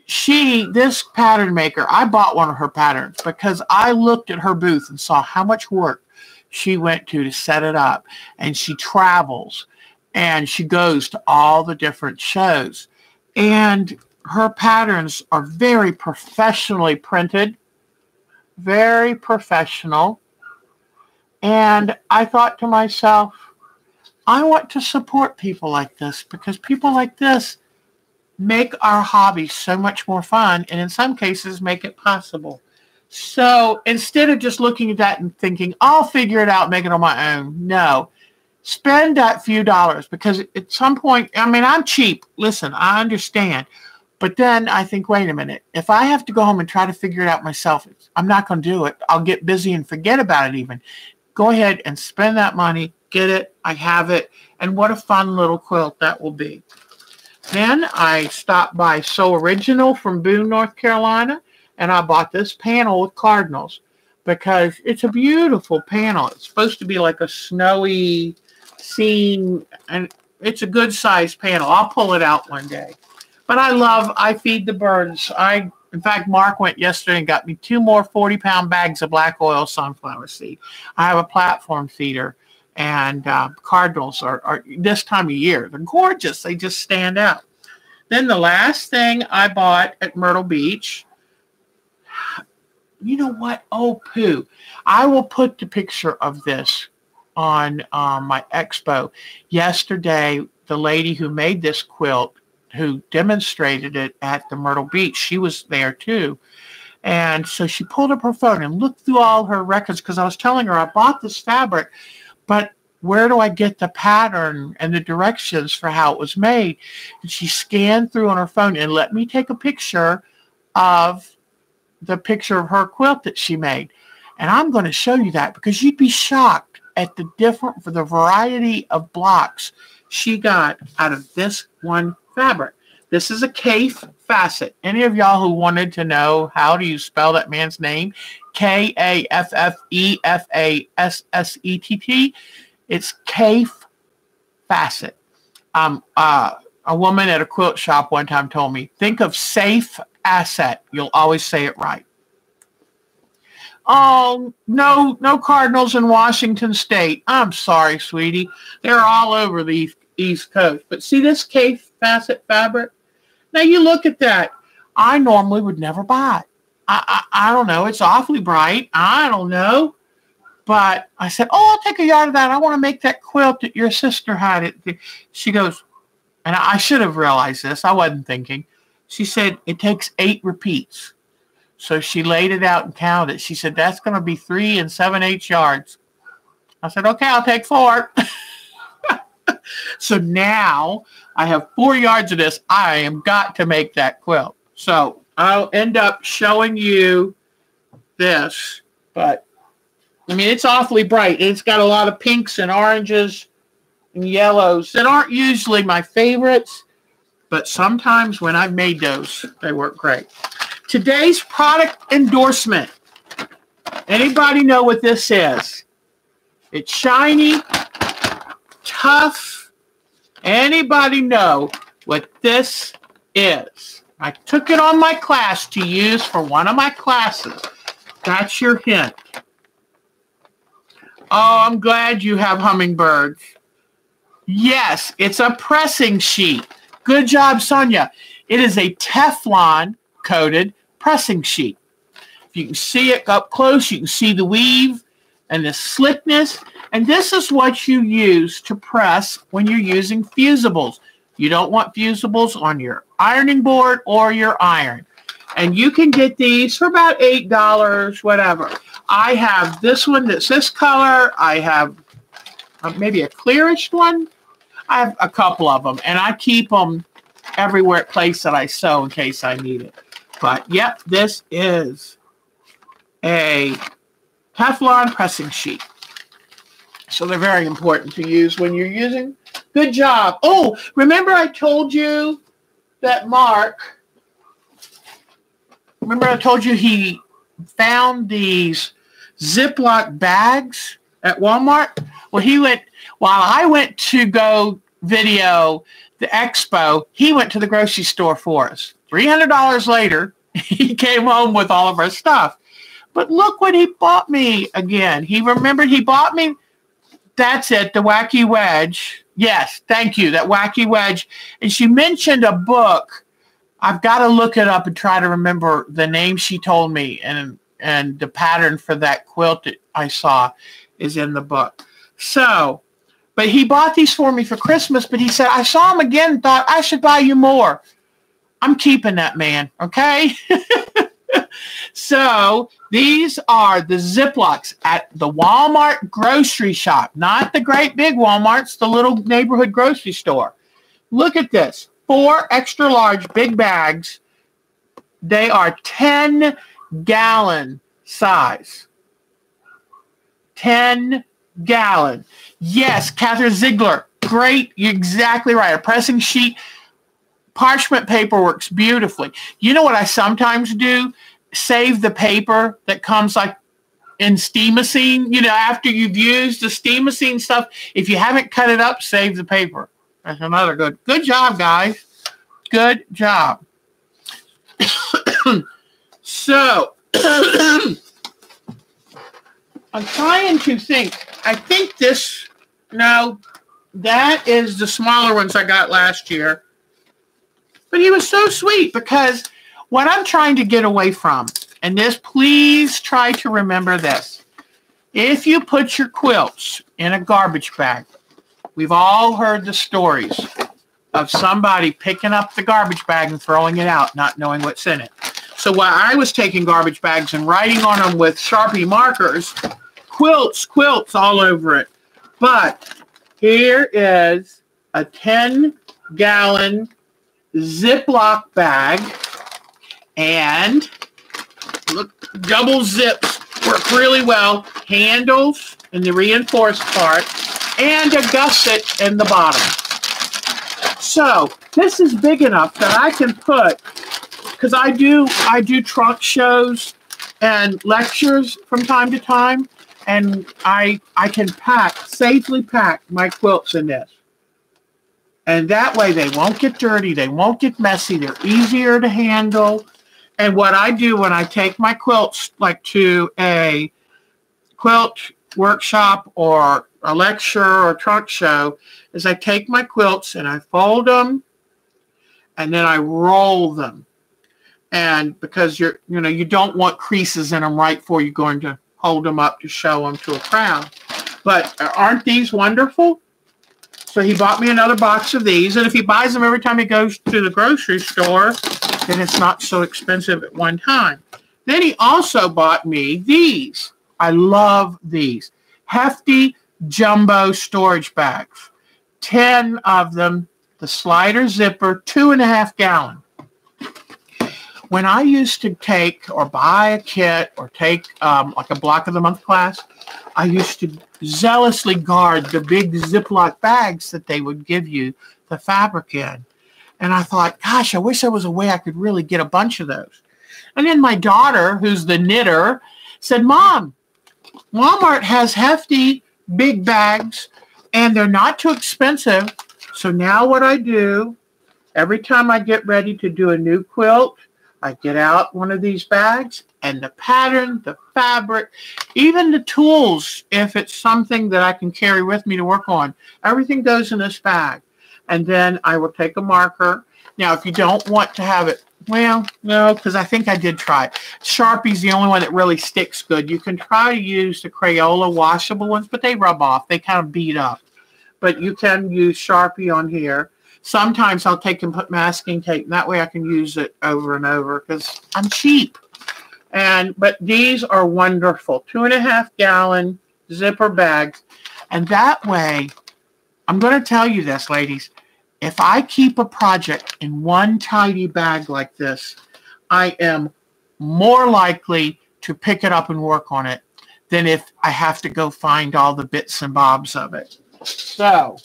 this pattern maker, I bought one of her patterns because I looked at her booth and saw how much work she went to set it up. And she travels and she goes to all the different shows. And her patterns are very professionally printed, very professional. And I thought to myself, I want to support people like this because people like this make our hobby so much more fun and in some cases make it possible. So instead of just looking at that and thinking, I'll figure it out, make it on my own. No, spend that few dollars because at some point, I mean, I'm cheap. Listen, I understand. But then I think, wait a minute, if I have to go home and try to figure it out myself, I'm not going to do it. I'll get busy and forget about it even. Go ahead and spend that money, get it, I have it, and what a fun little quilt that will be. Then I stopped by So Original from Boone, North Carolina, and I bought this panel with cardinals because it's a beautiful panel. It's supposed to be like a snowy scene, and it's a good sized panel. I'll pull it out one day. But I feed the birds. In fact, Mark went yesterday and got me 2 more 40-pound bags of black oil sunflower seed. I have a platform feeder, and cardinals are this time of year. They're gorgeous. They just stand out. Then the last thing I bought at Myrtle Beach, you know what? Oh, poo. I will put the picture of this on my expo. Yesterday, the lady who made this quilt, who demonstrated it at the Myrtle Beach, she was there too. And so she pulled up her phone and looked through all her records because I was telling her I bought this fabric, but where do I get the pattern and the directions for how it was made? And she scanned through on her phone and let me take a picture of her quilt that she made. And I'm going to show you that because you'd be shocked at the variety of blocks she got out of this one fabric. This is a Kaffe Fassett. Any of y'all who wanted to know how do you spell that man's name? Kaffefassett. It's Kaffe Fassett. A woman at a quilt shop one time told me, think of safe asset. You'll always say it right. Oh, no Cardinals in Washington State. I'm sorry, sweetie. They're all over the East Coast. But see this Kaffe Fassett fabric? Now you look at that. I normally would never buy it. I don't know. It's awfully bright. I don't know. But I said, oh, I'll take a yard of that. I want to make that quilt that your sister had. She goes, and I should have realized this. I wasn't thinking. She said, it takes 8 repeats. So she laid it out and counted it. She said, that's going to be 3 7/8 yards. I said, okay, I'll take 4. So now I have 4 yards of this. I am got to make that quilt. So I'll end up showing you this. But, I mean, it's awfully bright. It's got a lot of pinks and oranges and yellows that aren't usually my favorites. But sometimes when I've made those, they work great. Today's product endorsement. Anybody know what this is? It's shiny, tough. Anybody know what this is? I took it on my class to use for one of my classes. That's your hint. Oh, I'm glad you have hummingbirds. Yes, it's a pressing sheet. Good job, Sonia. It is a Teflon coated pressing sheet. If you can see it up close, you can see the weave and the slickness. And this is what you use to press when you're using fusibles. You don't want fusibles on your ironing board or your iron. And you can get these for about $8, whatever. I have this one that's this color. I have maybe a clearish one. I have a couple of them. And I keep them everywhere place that I sew in case I need it. But, yep, this is a Teflon pressing sheet. So they're very important to use when you're using. Good job. Oh, remember I told you that remember I told you he found these Ziploc bags at Walmart? Well, while I went to go video the expo, he went to the grocery store for us. $300 later, he came home with all of our stuff. But look what he bought me again. He remembered he bought me, that's it, the Wacky Wedge. Yes, thank you, that Wacky Wedge. And she mentioned a book. I've got to look it up and try to remember the name she told me. And the pattern for that quilt that I saw is in the book. So, but he bought these for me for Christmas, but he said, I saw them again and thought I should buy you more. I'm keeping that, man, okay? So these are the Ziplocs at the Walmart grocery shop, not the great big Walmarts, the little neighborhood grocery store. Look at this, 4 extra large big bags. They are 10-gallon size. 10-gallon. Yes, Catherine Ziegler, great, you're exactly right. A pressing sheet. Parchment paper works beautifully. You know what I sometimes do? Save the paper that comes like in Steamosine. You know, after you've used the Steamosine stuff, if you haven't cut it up, save the paper. That's another good job, guys. Good job. So, I'm trying to think. I think this, no, that is the smaller ones I got last year. But he was so sweet because what I'm trying to get away from, and this, please try to remember this. If you put your quilts in a garbage bag, we've all heard the stories of somebody picking up the garbage bag and throwing it out, not knowing what's in it. So while I was taking garbage bags and writing on them with Sharpie markers, quilts all over it. But here is a 10-gallon Ziploc bag, and look, double zips work really well. Handles in the reinforced part, and a gusset in the bottom. So this is big enough that I can put, because I do trunk shows and lectures from time to time, and I can safely pack my quilts in this. And that way they won't get dirty, they won't get messy, they're easier to handle. And what I do when I take my quilts like to a quilt workshop or a lecture or trunk show is I take my quilts and I fold them and then I roll them. And because you don't want creases in them right before you're going to hold them up to show them to a crowd. But aren't these wonderful? So he bought me another box of these, and if he buys them every time he goes to the grocery store, then it's not so expensive at one time. Then he also bought me these. I love these. Hefty jumbo storage bags. 10 of them, the slider zipper, 2.5 gallon. When I used to take or buy a kit or take like a block of the month class, I used to zealously guard the big Ziploc bags that they would give you the fabric in. And I thought, gosh, I wish there was a way I could really get a bunch of those. And then my daughter, who's the knitter, said, Mom, Walmart has hefty big bags and they're not too expensive. So now what I do, every time I get ready to do a new quilt, I get out one of these bags, and the pattern, the fabric, even the tools, if it's something that I can carry with me to work on, everything goes in this bag. And then I will take a marker. Now, if you don't want to have it, well, no, because I think I did try it. Sharpie's the only one that really sticks good. You can try to use the Crayola washable ones, but they rub off. They kind of beat up. But you can use Sharpie on here. Sometimes I'll take and put masking tape, and that way I can use it over and over because I'm cheap. But these are wonderful. 2.5 gallon zipper bags. And that way, I'm going to tell you this, ladies. If I keep a project in one tidy bag like this, I am more likely to pick it up and work on it than if I have to go find all the bits and bobs of it. So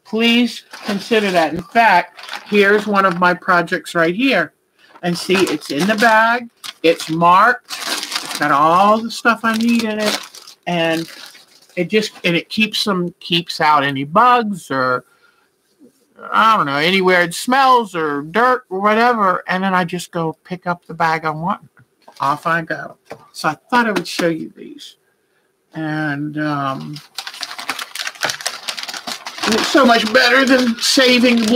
please consider that. In fact, here's one of my projects right here. And see, it's in the bag. It's marked. It's got all the stuff I need in it. And it keeps out any bugs or, I don't know, anywhere it smells or dirt or whatever. And then I just go pick up the bag I want. Off I go. So I thought I would show you these. And it's so much better than saving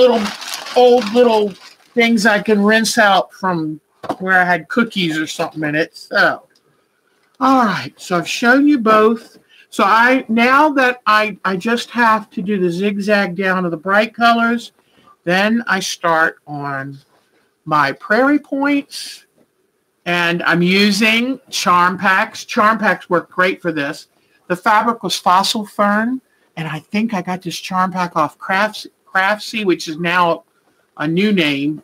old little things I can rinse out from where I had cookies or something in it. So, all right. So I've shown you both. So now that I just have to do the zigzag down to the bright colors, then I start on my prairie points, and I'm using Charm Packs. Charm Packs work great for this. The fabric was Fossil Fern, and I think I got this Charm Pack off Craftsy, which is now a new name.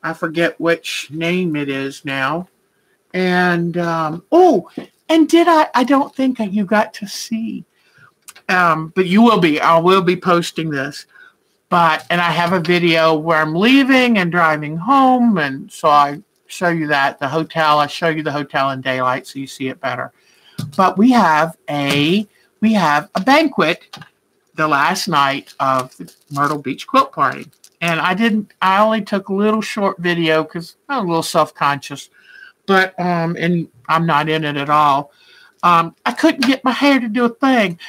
I forget which name it is now. And, and I don't think you got to see, but you will be. I will be posting this. And I have a video where I'm leaving and driving home, and so I show you that. The hotel, I show you the hotel in daylight so you see it better. But we have a banquet the last night of the Myrtle Beach Quilt Party. And I only took a little short video because I'm a little self-conscious. But, and I'm not in it at all. I couldn't get my hair to do a thing.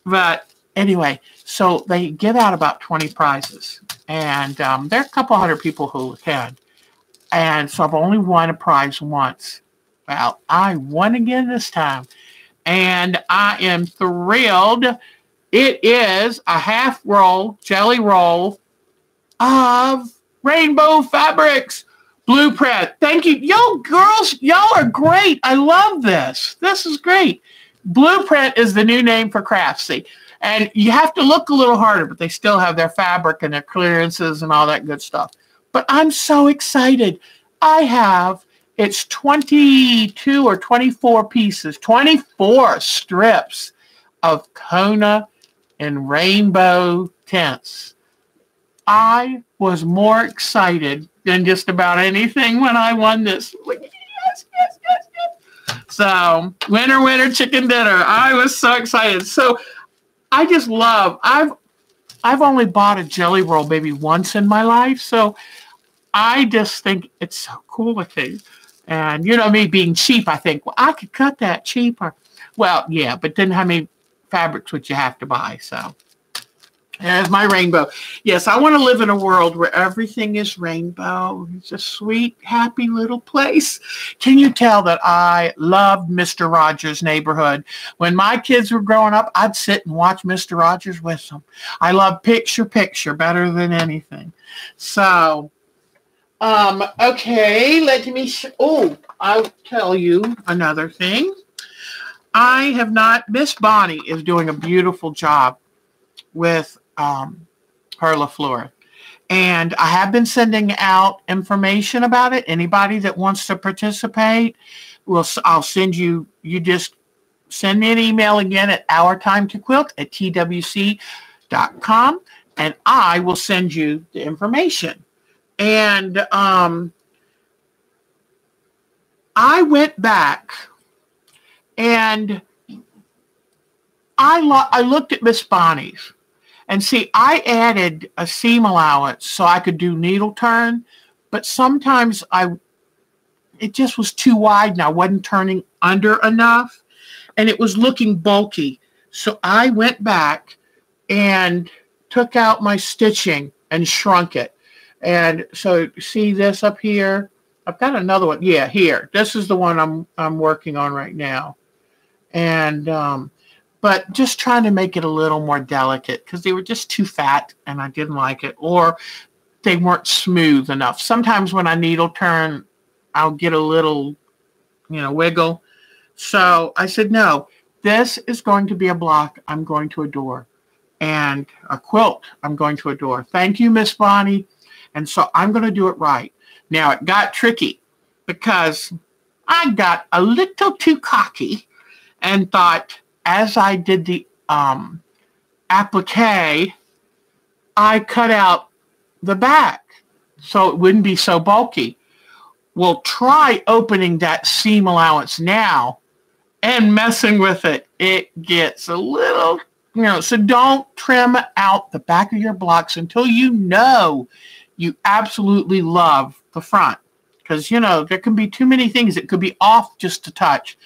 But anyway, so they give out about 20 prizes. And there are a couple hundred people who attend. And so I've only won a prize once. Well, I won again this time. And I am thrilled. It is a half roll, jelly roll of Rainbow Fabrics Blueprint. Thank you. Yo, girls, y'all are great. I love this. This is great. Blueprint is the new name for Craftsy. And you have to look a little harder, but they still have their fabric and their clearances and all that good stuff. But I'm so excited. It's 22 or 24 pieces, 24 strips of Kona and rainbow tints. I was more excited than just about anything when I won this. Like, yes, yes, yes, yes. So, winner, winner, chicken dinner. I was so excited. So, I just love, I've only bought a jelly roll maybe once in my life. So, I just think it's so cool looking. And, you know, me being cheap, I think, well, I could cut that cheaper. Well, yeah, but then how many fabrics would you have to buy? So, there's my rainbow. Yes, I want to live in a world where everything is rainbow. It's a sweet, happy little place. Can you tell that I loved Mr. Rogers' Neighborhood? When my kids were growing up, I'd sit and watch Mr. Rogers with them. I love picture better than anything. So, okay, let me, I'll tell you another thing. Miss Bonnie is doing a beautiful job with her LaFleur. And I have been sending out information about it. Anybody that wants to participate, I'll send you just send me an email again at ourtimetoquilt@twc.com, and I will send you the information. And I went back and I looked at Miss Bonnie's. And see, I added a seam allowance so I could do needle turn, but sometimes it just was too wide and I wasn't turning under enough, and it was looking bulky. So I went back and took out my stitching and shrunk it. And so see this up here? I've got another one. Yeah, here. This is the one I'm working on right now. And but just trying to make it a little more delicate because they were just too fat and I didn't like it, or they weren't smooth enough. Sometimes when I needle turn, I'll get a little, wiggle. So I said, no, this is going to be a block I'm going to adore, and a quilt I'm going to adore. Thank you, Miss Bonnie. And so I'm going to do it right. Now, it got tricky because I got a little too cocky and thought, as I did the applique, I cut out the back so it wouldn't be so bulky. Well, try opening that seam allowance now and messing with it. It gets a little, so don't trim out the back of your blocks until you absolutely love the front. Because, there can be too many things. It could be off just a touch.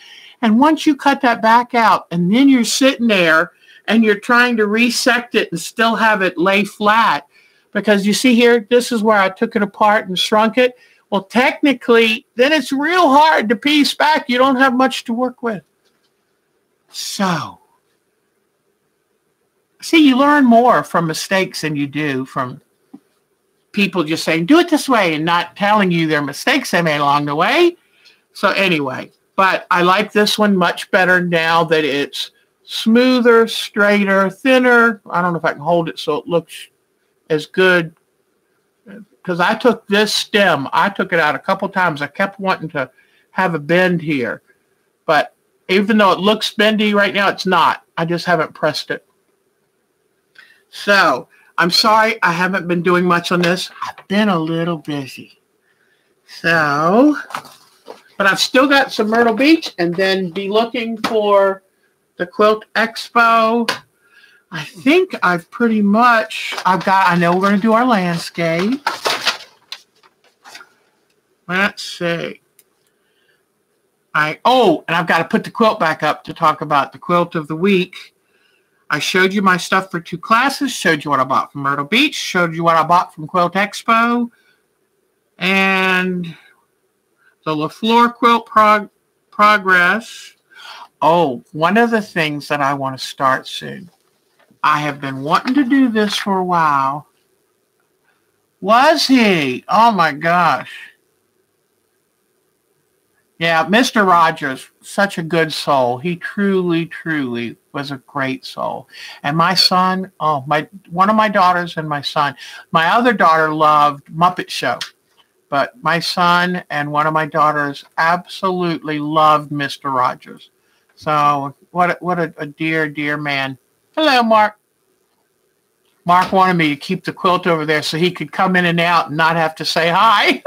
And once you cut that back out and then you're sitting there and you're trying to resect it and still have it lay flat, because you see here, this is where I took it apart and shrunk it. Well, technically, then it's real hard to piece back. You don't have much to work with. So, see, you learn more from mistakes than you do from people just saying, do it this way, and not telling you their mistakes they made along the way. So anyway, but I like this one much better now that it's smoother, straighter, thinner. I don't know if I can hold it so it looks as good. Because I took this stem, I took it out a couple times. I kept wanting to have a bend here. But even though it looks bendy right now, it's not. I just haven't pressed it. So, I'm sorry I haven't been doing much on this. I've been a little busy. So, but I've still got some Myrtle Beach, and then be looking for the Quilt Expo. I think I've pretty much, I know we're going to do our landscape. Let's see. And I've got to put the quilt back up to talk about the quilt of the week. I showed you my stuff for 2 classes, showed you what I bought from Myrtle Beach, showed you what I bought from Quilt Expo, and the LaFleur Quilt Progress. Oh, one of the things that I want to start soon. I have been wanting to do this for a while. Was he? Oh my gosh. Yeah, Mr. Rogers such a good soul. He truly, truly was a great soul. And my son, one of my daughters and my son, my other daughter loved Muppet Show, but my son and one of my daughters absolutely loved Mr. Rogers. So what a dear, dear man. Hello, Mark. Mark wanted me to keep the quilt over there so he could come in and out and not have to say hi.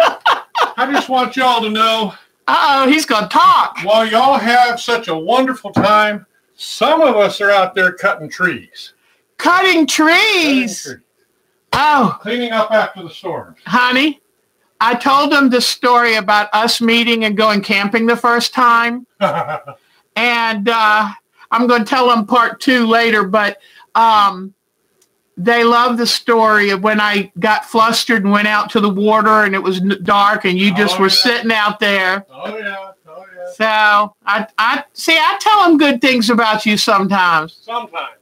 I just want y'all to know. Uh-oh, he's going to talk. While y'all have such a wonderful time, some of us are out there cutting trees. Cutting trees? Oh. Cleaning up after the storms. Honey, I told him the story about us meeting and going camping the first time. And I'm going to tell them part 2 later, but they love the story of when I got flustered and went out to the water and it was dark and you just were sitting out there. Oh, yeah. Oh, yeah. So I tell them good things about you sometimes. Sometimes.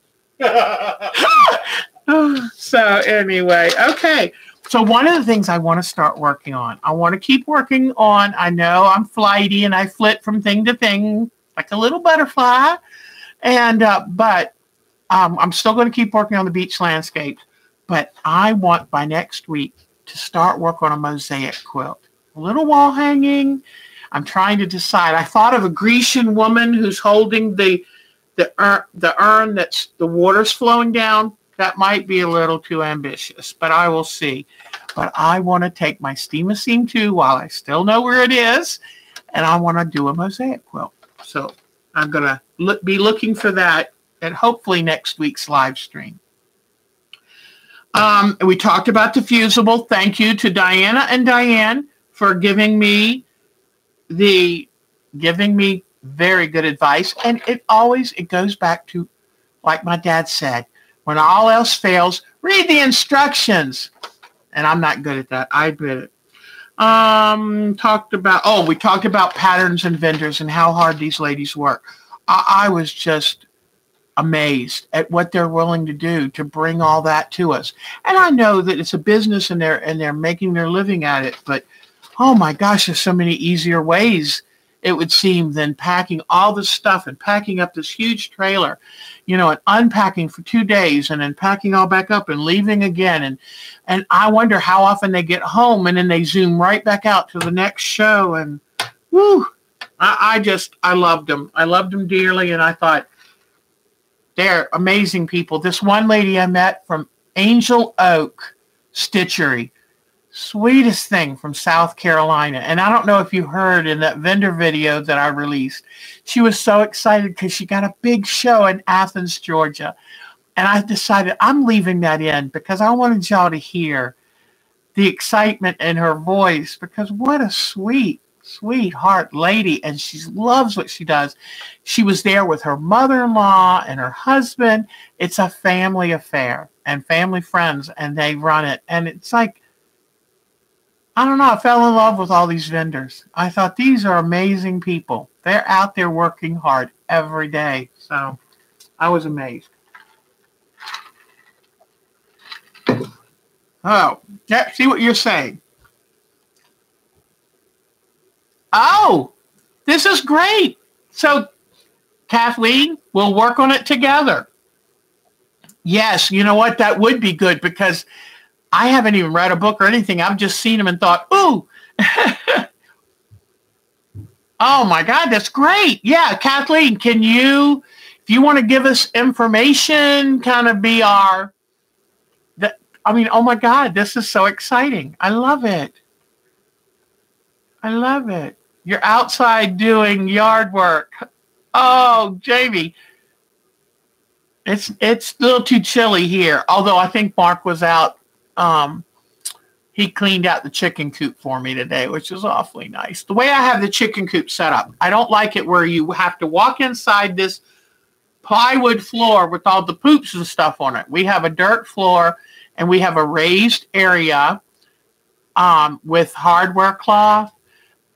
So anyway, okay. So one of the things I want to start working on, I want to keep working on, I know I'm flighty and I flit from thing to thing like a little butterfly. And, but I'm still going to keep working on the beach landscapes, but I want by next week to start work on a mosaic quilt, a little wall hanging. I'm trying to decide. I thought of a Grecian woman who's holding the urn that's the water's flowing down. That might be a little too ambitious, but I will see. But I want to take my Steam Seam 2 while I still know where it is, and I want to do a mosaic quilt. So I'm going to be looking for that at hopefully next week's live stream. We talked about diffusible. Thank you to Diana and Diane for giving me very good advice. And it goes back to, like my dad said, when all else fails, read the instructions. And I'm not good at that. I admit it. We talked about patterns and vendors and how hard these ladies work. I was just amazed at what they're willing to do to bring all that to us. And I know that it's a business and they're making their living at it, but oh my gosh, there's so many easier ways, it would seem, than packing all this stuff and packing up this huge trailer, and unpacking for 2 days and then packing all back up and leaving again. And I wonder how often they get home and then they zoom right back out to the next show. And whoo, I loved them. I loved them dearly. And I thought, they're amazing people. This one lady I met from Angel Oak Stitchery, sweetest thing, from South Carolina. And I don't know if you heard in that vendor video that I released, she was so excited because she got a big show in Athens, Georgia. And I decided I'm leaving that in because I wanted y'all to hear the excitement in her voice, because what a sweetheart lady, and she loves what she does. She was there with her mother-in-law and her husband. It's a family affair and family friends, and they run it. And it's like, I don't know, I fell in love with all these vendors. I thought, these are amazing people. They're out there working hard every day. So I was amazed. Oh, yeah, see what you're saying. Oh, this is great. So, Kathleen, we'll work on it together. Yes, you know what? That would be good, because I haven't even read a book or anything. I've just seen them and thought, ooh. Oh, my God, that's great. Yeah, Kathleen, can you, if you want to give us information, kind of be our, oh, my God, this is so exciting. I love it. I love it. You're outside doing yard work. Oh, Jamie, it's a little too chilly here. Although I think Mark was out. He cleaned out the chicken coop for me today, which is awfully nice. The way I have the chicken coop set up, I don't like it where you have to walk inside this plywood floor with all the poops and stuff on it. We have a dirt floor, and we have a raised area with hardware cloth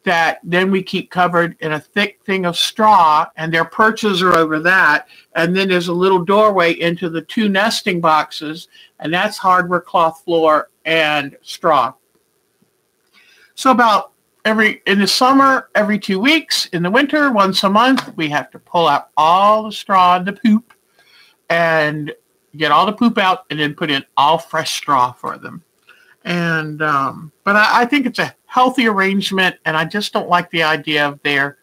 that then we keep covered in a thick thing of straw, and their perches are over that. And then there's a little doorway into the 2 nesting boxes, and that's hardware cloth floor and straw. So about in the summer, every 2 weeks. In the winter, once a month, we have to pull out all the straw and the poop and get all the poop out and then put in all fresh straw for them. And but I think it's a healthy arrangement, and I just don't like the idea of their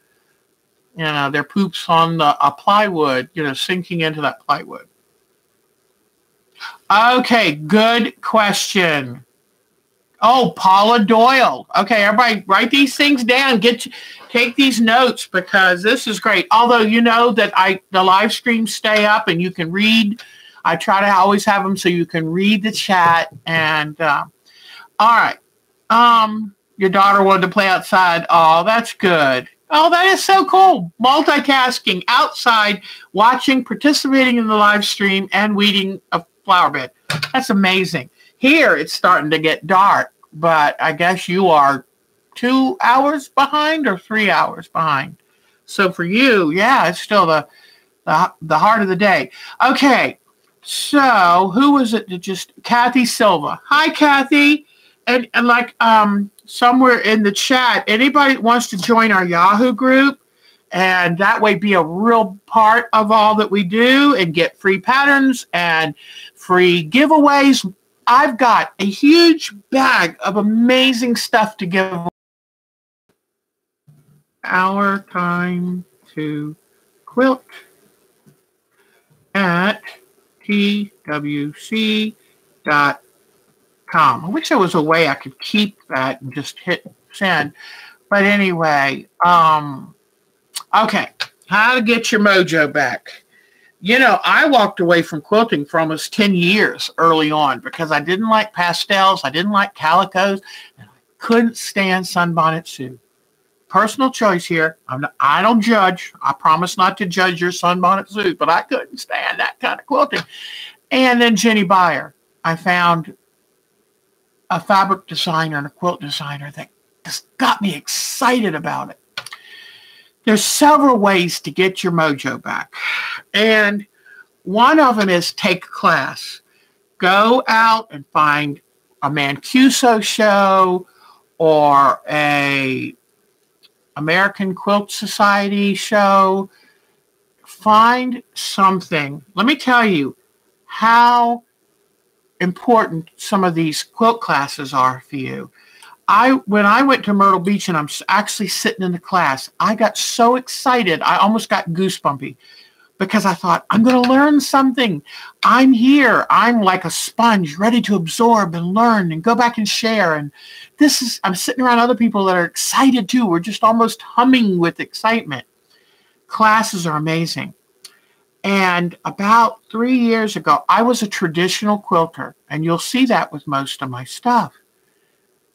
poops on a plywood, sinking into that plywood. Okay, good question. Oh, Paula Doyle. Okay, everybody write these things down. Take these notes because this is great. Although you know that the live streams stay up and you can read. I try to always have them so you can read the chat. And all right. Your daughter wanted to play outside. Oh, that's good. Oh, that is so cool. Multitasking outside, watching, participating in the live stream, and weeding a flower bed. That's amazing. Here, it's starting to get dark, but I guess you are 2 hours behind or 3 hours behind. So for you, yeah, it's still the heart of the day. Okay, so who was it that Kathy Silva. Hi, Kathy. And like somewhere in the chat, anybody wants to join our Yahoo group and that way be a real part of all that we do and get free patterns and free giveaways. I've got a huge bag of amazing stuff to give away. Our time to quilt at twc.com. I wish there was a way I could keep that and just hit send. But anyway, okay, how to get your mojo back. I walked away from quilting for almost 10 years early on because I didn't like pastels, I didn't like calicos, and I couldn't stand Sunbonnet Sue. Personal choice here. I don't judge. I promise not to judge your Sunbonnet Sue, but I couldn't stand that kind of quilting. And then Jenny Beyer. I found a fabric designer and a quilt designer that just got me excited about it. There's several ways to get your mojo back. And one of them is take a class. Go out and find a Mancuso show or a American Quilt Society show. Find something. Let me tell you how important some of these quilt classes are for you. When I went to Myrtle Beach and I'm actually sitting in the class, I got so excited. I almost got goosebumpy because I thought, I'm going to learn something. I'm here. I'm like a sponge ready to absorb and learn and go back and share. And I'm sitting around other people that are excited too. We're just almost humming with excitement. Classes are amazing. And about 3 years ago, I was a traditional quilter, and you'll see that with most of my stuff.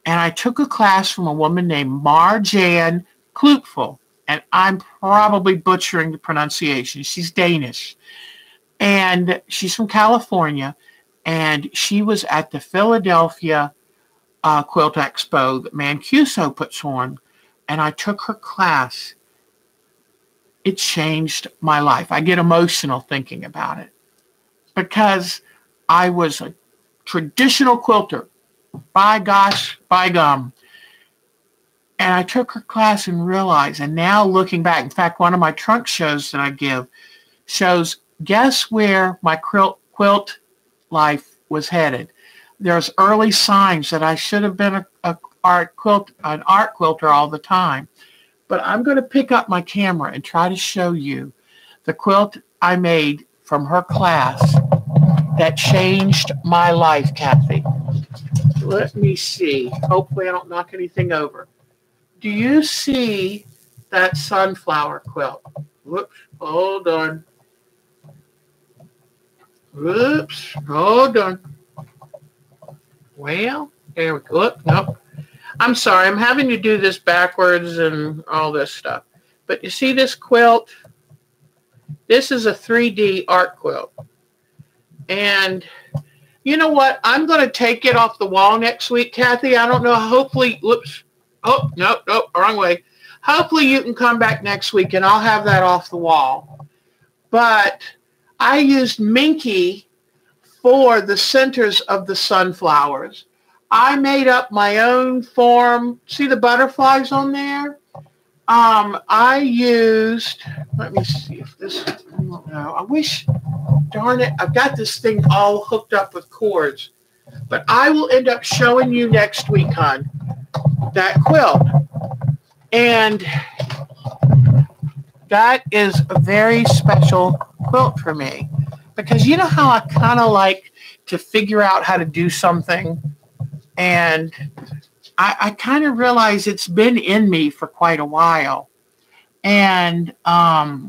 And I took a class from a woman named Marjan Klutful, and I'm probably butchering the pronunciation. She's Danish, and she's from California, and she was at the Philadelphia Quilt Expo that Mancuso puts on, and I took her class. It changed my life. I get emotional thinking about it because I was a traditional quilter. By gosh, by gum. And I took her class and realized, and now looking back, in fact, one of my trunk shows that I give shows, guess where my quilt life was headed. There's early signs that I should have been an art quilter all the time. But I'm going to pick up my camera and try to show you the quilt I made from her class that changed my life, Kathy. Let me see. Hopefully I don't knock anything over. Do you see that sunflower quilt? Whoops, hold on. Whoops, hold on. Well, there we go. Nope. I'm sorry, I'm having to do this backwards and all this stuff. But you see this quilt? This is a 3D art quilt. And you know what? I'm going to take it off the wall next week, Kathy. I don't know. Hopefully, whoops. Oh, no, wrong way. Hopefully you can come back next week and I'll have that off the wall. But I used Minky for the centers of the sunflowers. I made up my own form. See the butterflies on there? I used, let me see if this, no, I wish, darn it, I've got this thing all hooked up with cords. But I will end up showing you next week, hon, that quilt. And that is a very special quilt for me. Because you know how I kind of like to figure out how to do something? And I kind of realize it's been in me for quite a while. And, but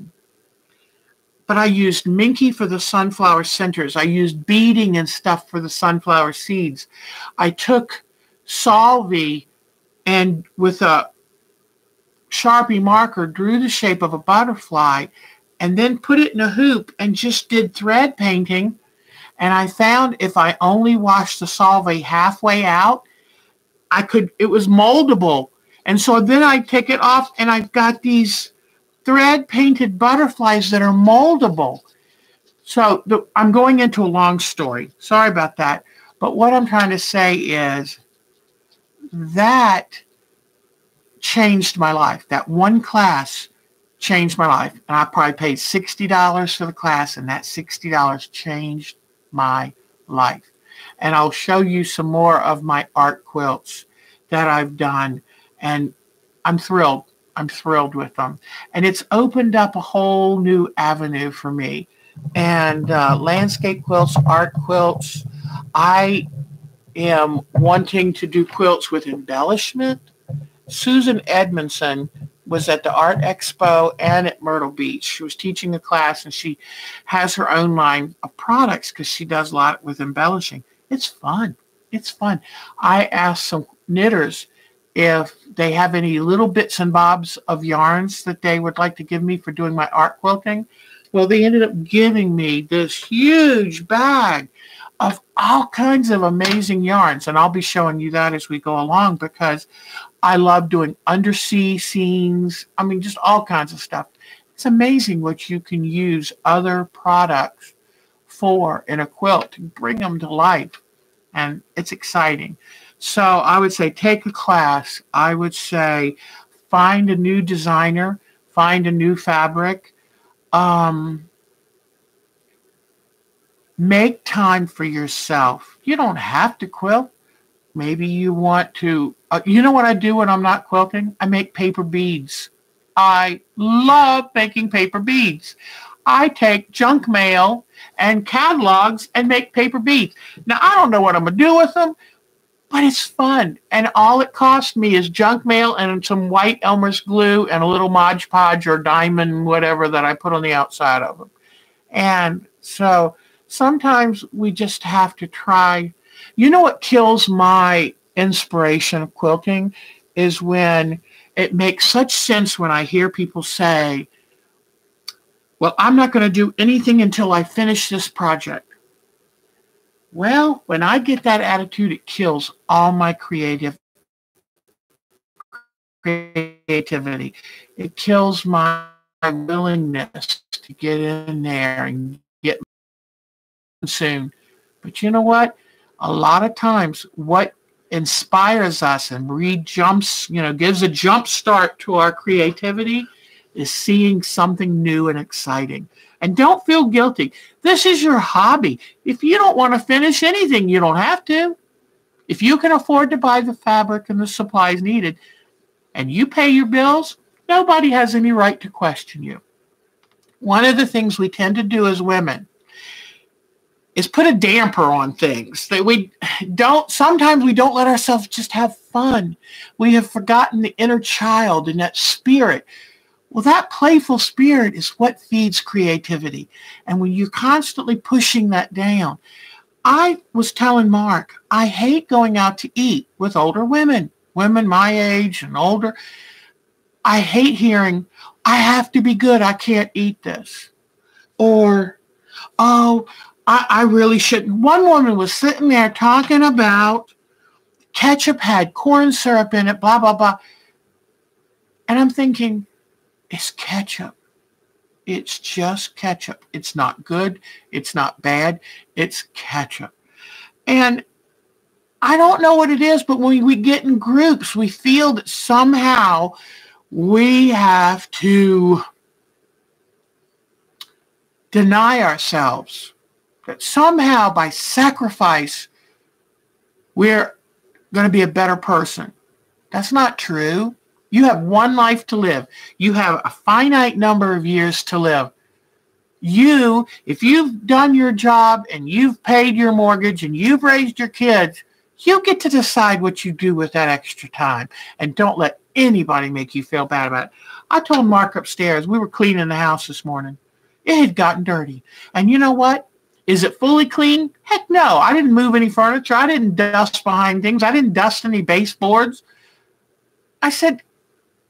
I used Minky for the sunflower centers. I used beading and stuff for the sunflower seeds. I took Solvay and with a Sharpie marker drew the shape of a butterfly and then put it in a hoop and just did thread painting. And I found if I only washed the Solvay halfway out, it was moldable. And so then I take it off and I've got these thread painted butterflies that are moldable. So I'm going into a long story. Sorry about that. But what I'm trying to say is that changed my life. That one class changed my life. And I probably paid $60 for the class, and that $60 changed my life. And I'll show you some more of my art quilts that I've done. And I'm thrilled. I'm thrilled with them. And it's opened up a whole new avenue for me. And landscape quilts, art quilts. I am wanting to do quilts with embellishment. Susan Edmondson was at the Art Expo and at Myrtle Beach. She was teaching a class, and she has her own line of products because she does a lot with embellishing. It's fun. It's fun. I asked some knitters if they have any little bits and bobs of yarns that they would like to give me for doing my art quilting. Well, they ended up giving me this huge bag of all kinds of amazing yarns, and I'll be showing you that as we go along because I love doing undersea scenes. I mean, just all kinds of stuff. It's amazing what you can use other products for in a quilt to bring them to life, and it's exciting. So I would say take a class. I would say find a new designer, find a new fabric. Make time for yourself. You don't have to quilt. Maybe you want to, you know what I do when I'm not quilting? I make paper beads. I love making paper beads. I take junk mail and catalogs and make paper beads. Now, I don't know what I'm going to do with them, but it's fun. And all it cost me is junk mail and some white Elmer's glue and a little Mod Podge or diamond, whatever, that I put on the outside of them. And so sometimes we just have to try. You know what kills my inspiration of quilting is when it makes such sense when I hear people say, well, I'm not going to do anything until I finish this project. Well, when I get that attitude, it kills all my creativity. It kills my willingness to get in there and get consumed. But you know what? A lot of times what inspires us and gives a jump start to our creativity is seeing something new and exciting. And don't feel guilty. This is your hobby. If you don't want to finish anything, you don't have to. If you can afford to buy the fabric and the supplies needed and you pay your bills, nobody has any right to question you. One of the things we tend to do as women is put a damper on things. That sometimes we don't let ourselves just have fun. We have forgotten the inner child and that spirit. Well, that playful spirit is what feeds creativity. And when you're constantly pushing that down, I was telling Mark, I hate going out to eat with older women my age and older. I hate hearing, I have to be good, I can't eat this. Or, oh, I really shouldn't. One woman was sitting there talking about ketchup had corn syrup in it, blah, blah, blah. And I'm thinking, it's ketchup. It's just ketchup. It's not good. It's not bad. It's ketchup. And I don't know what it is, but when we get in groups, we feel that somehow we have to deny ourselves, that somehow by sacrifice, we're going to be a better person. That's not true. You have one life to live. You have a finite number of years to live. If you've done your job and you've paid your mortgage and you've raised your kids, you get to decide what you do with that extra time. And don't let anybody make you feel bad about it. I told Mark upstairs, we were cleaning the house this morning. It had gotten dirty. And you know what? Is it fully clean? Heck no. I didn't move any furniture. I didn't dust behind things. I didn't dust any baseboards. I said,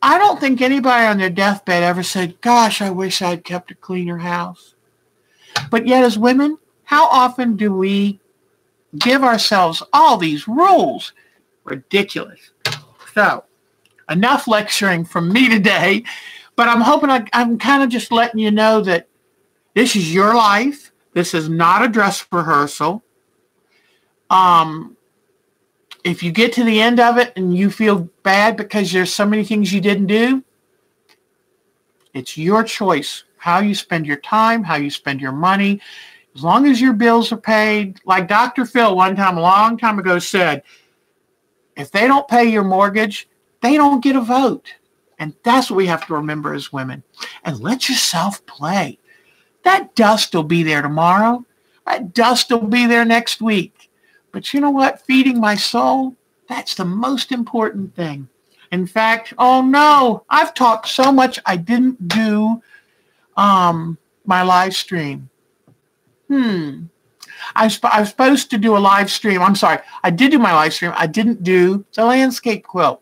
I don't think anybody on their deathbed ever said, gosh, I wish I'd kept a cleaner house. But yet as women, how often do we give ourselves all these rules? Ridiculous. So, enough lecturing from me today, but I'm hoping I'm kind of just letting you know that this is your life. This is not a dress rehearsal. If you get to the end of it and you feel bad because there's so many things you didn't do, it's your choice how you spend your time, how you spend your money. As long as your bills are paid, like Dr. Phil one time, a long time ago said, if they don't pay your mortgage, they don't get a vote. And that's what we have to remember as women. And let yourself play. That dust will be there tomorrow. That dust will be there next week. But you know what? Feeding my soul, that's the most important thing. In fact, oh no, I've talked so much I didn't do my live stream. I was supposed to do a live stream. I'm sorry. I did do my live stream. I didn't do the landscape quilt.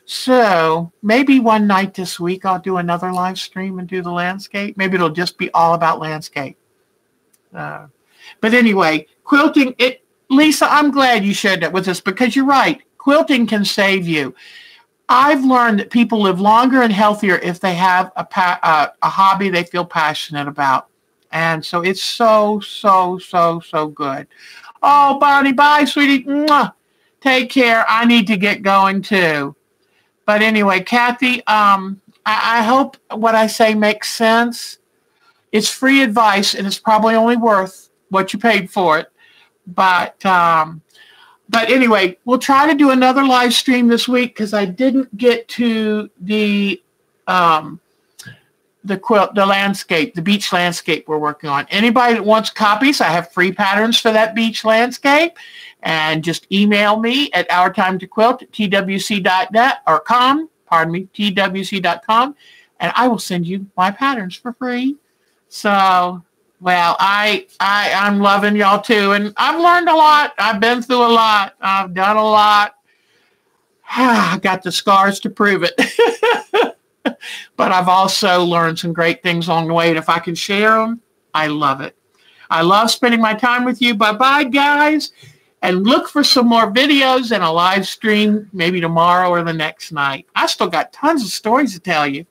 So maybe one night this week I'll do another live stream and do the landscape. Maybe it'll just be all about landscape. But anyway, quilting, Lisa, I'm glad you shared that with us because you're right. Quilting can save you. I've learned that people live longer and healthier if they have a hobby they feel passionate about. And so it's so, so, so, so good. Oh, Bonnie, bye, sweetie. Mwah. Take care. I need to get going too. But anyway, Kathy, I hope what I say makes sense. It's free advice, and it's probably only worth what you paid for it. But anyway, we'll try to do another live stream this week because I didn't get to the quilt, the landscape, the beach landscape we're working on. Anybody that wants copies, I have free patterns for that beach landscape. And just email me at ourtimetoquilt@twc.net or twc.com, and I will send you my patterns for free. So, well, I'm loving y'all too, and I've learned a lot. I've been through a lot. I've done a lot. I got the scars to prove it. But I've also learned some great things along the way, and if I can share them, I love it. I love spending my time with you. Bye-bye, guys. And look for some more videos and a live stream maybe tomorrow or the next night. I still got tons of stories to tell you.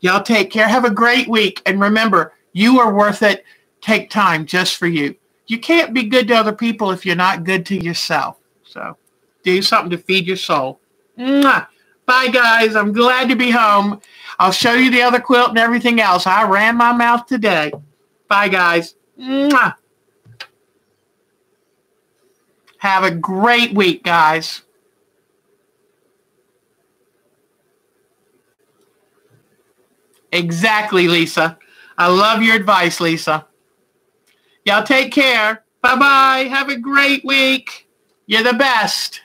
Y'all take care. Have a great week. And remember, you are worth it. Take time just for you. You can't be good to other people if you're not good to yourself. So do something to feed your soul. Mwah. Bye, guys. I'm glad to be home. I'll show you the other quilt and everything else. I ran my mouth today. Bye, guys. Mwah. Have a great week, guys. Exactly, Lisa. I love your advice, Lisa. Y'all take care. Bye-bye. Have a great week. You're the best.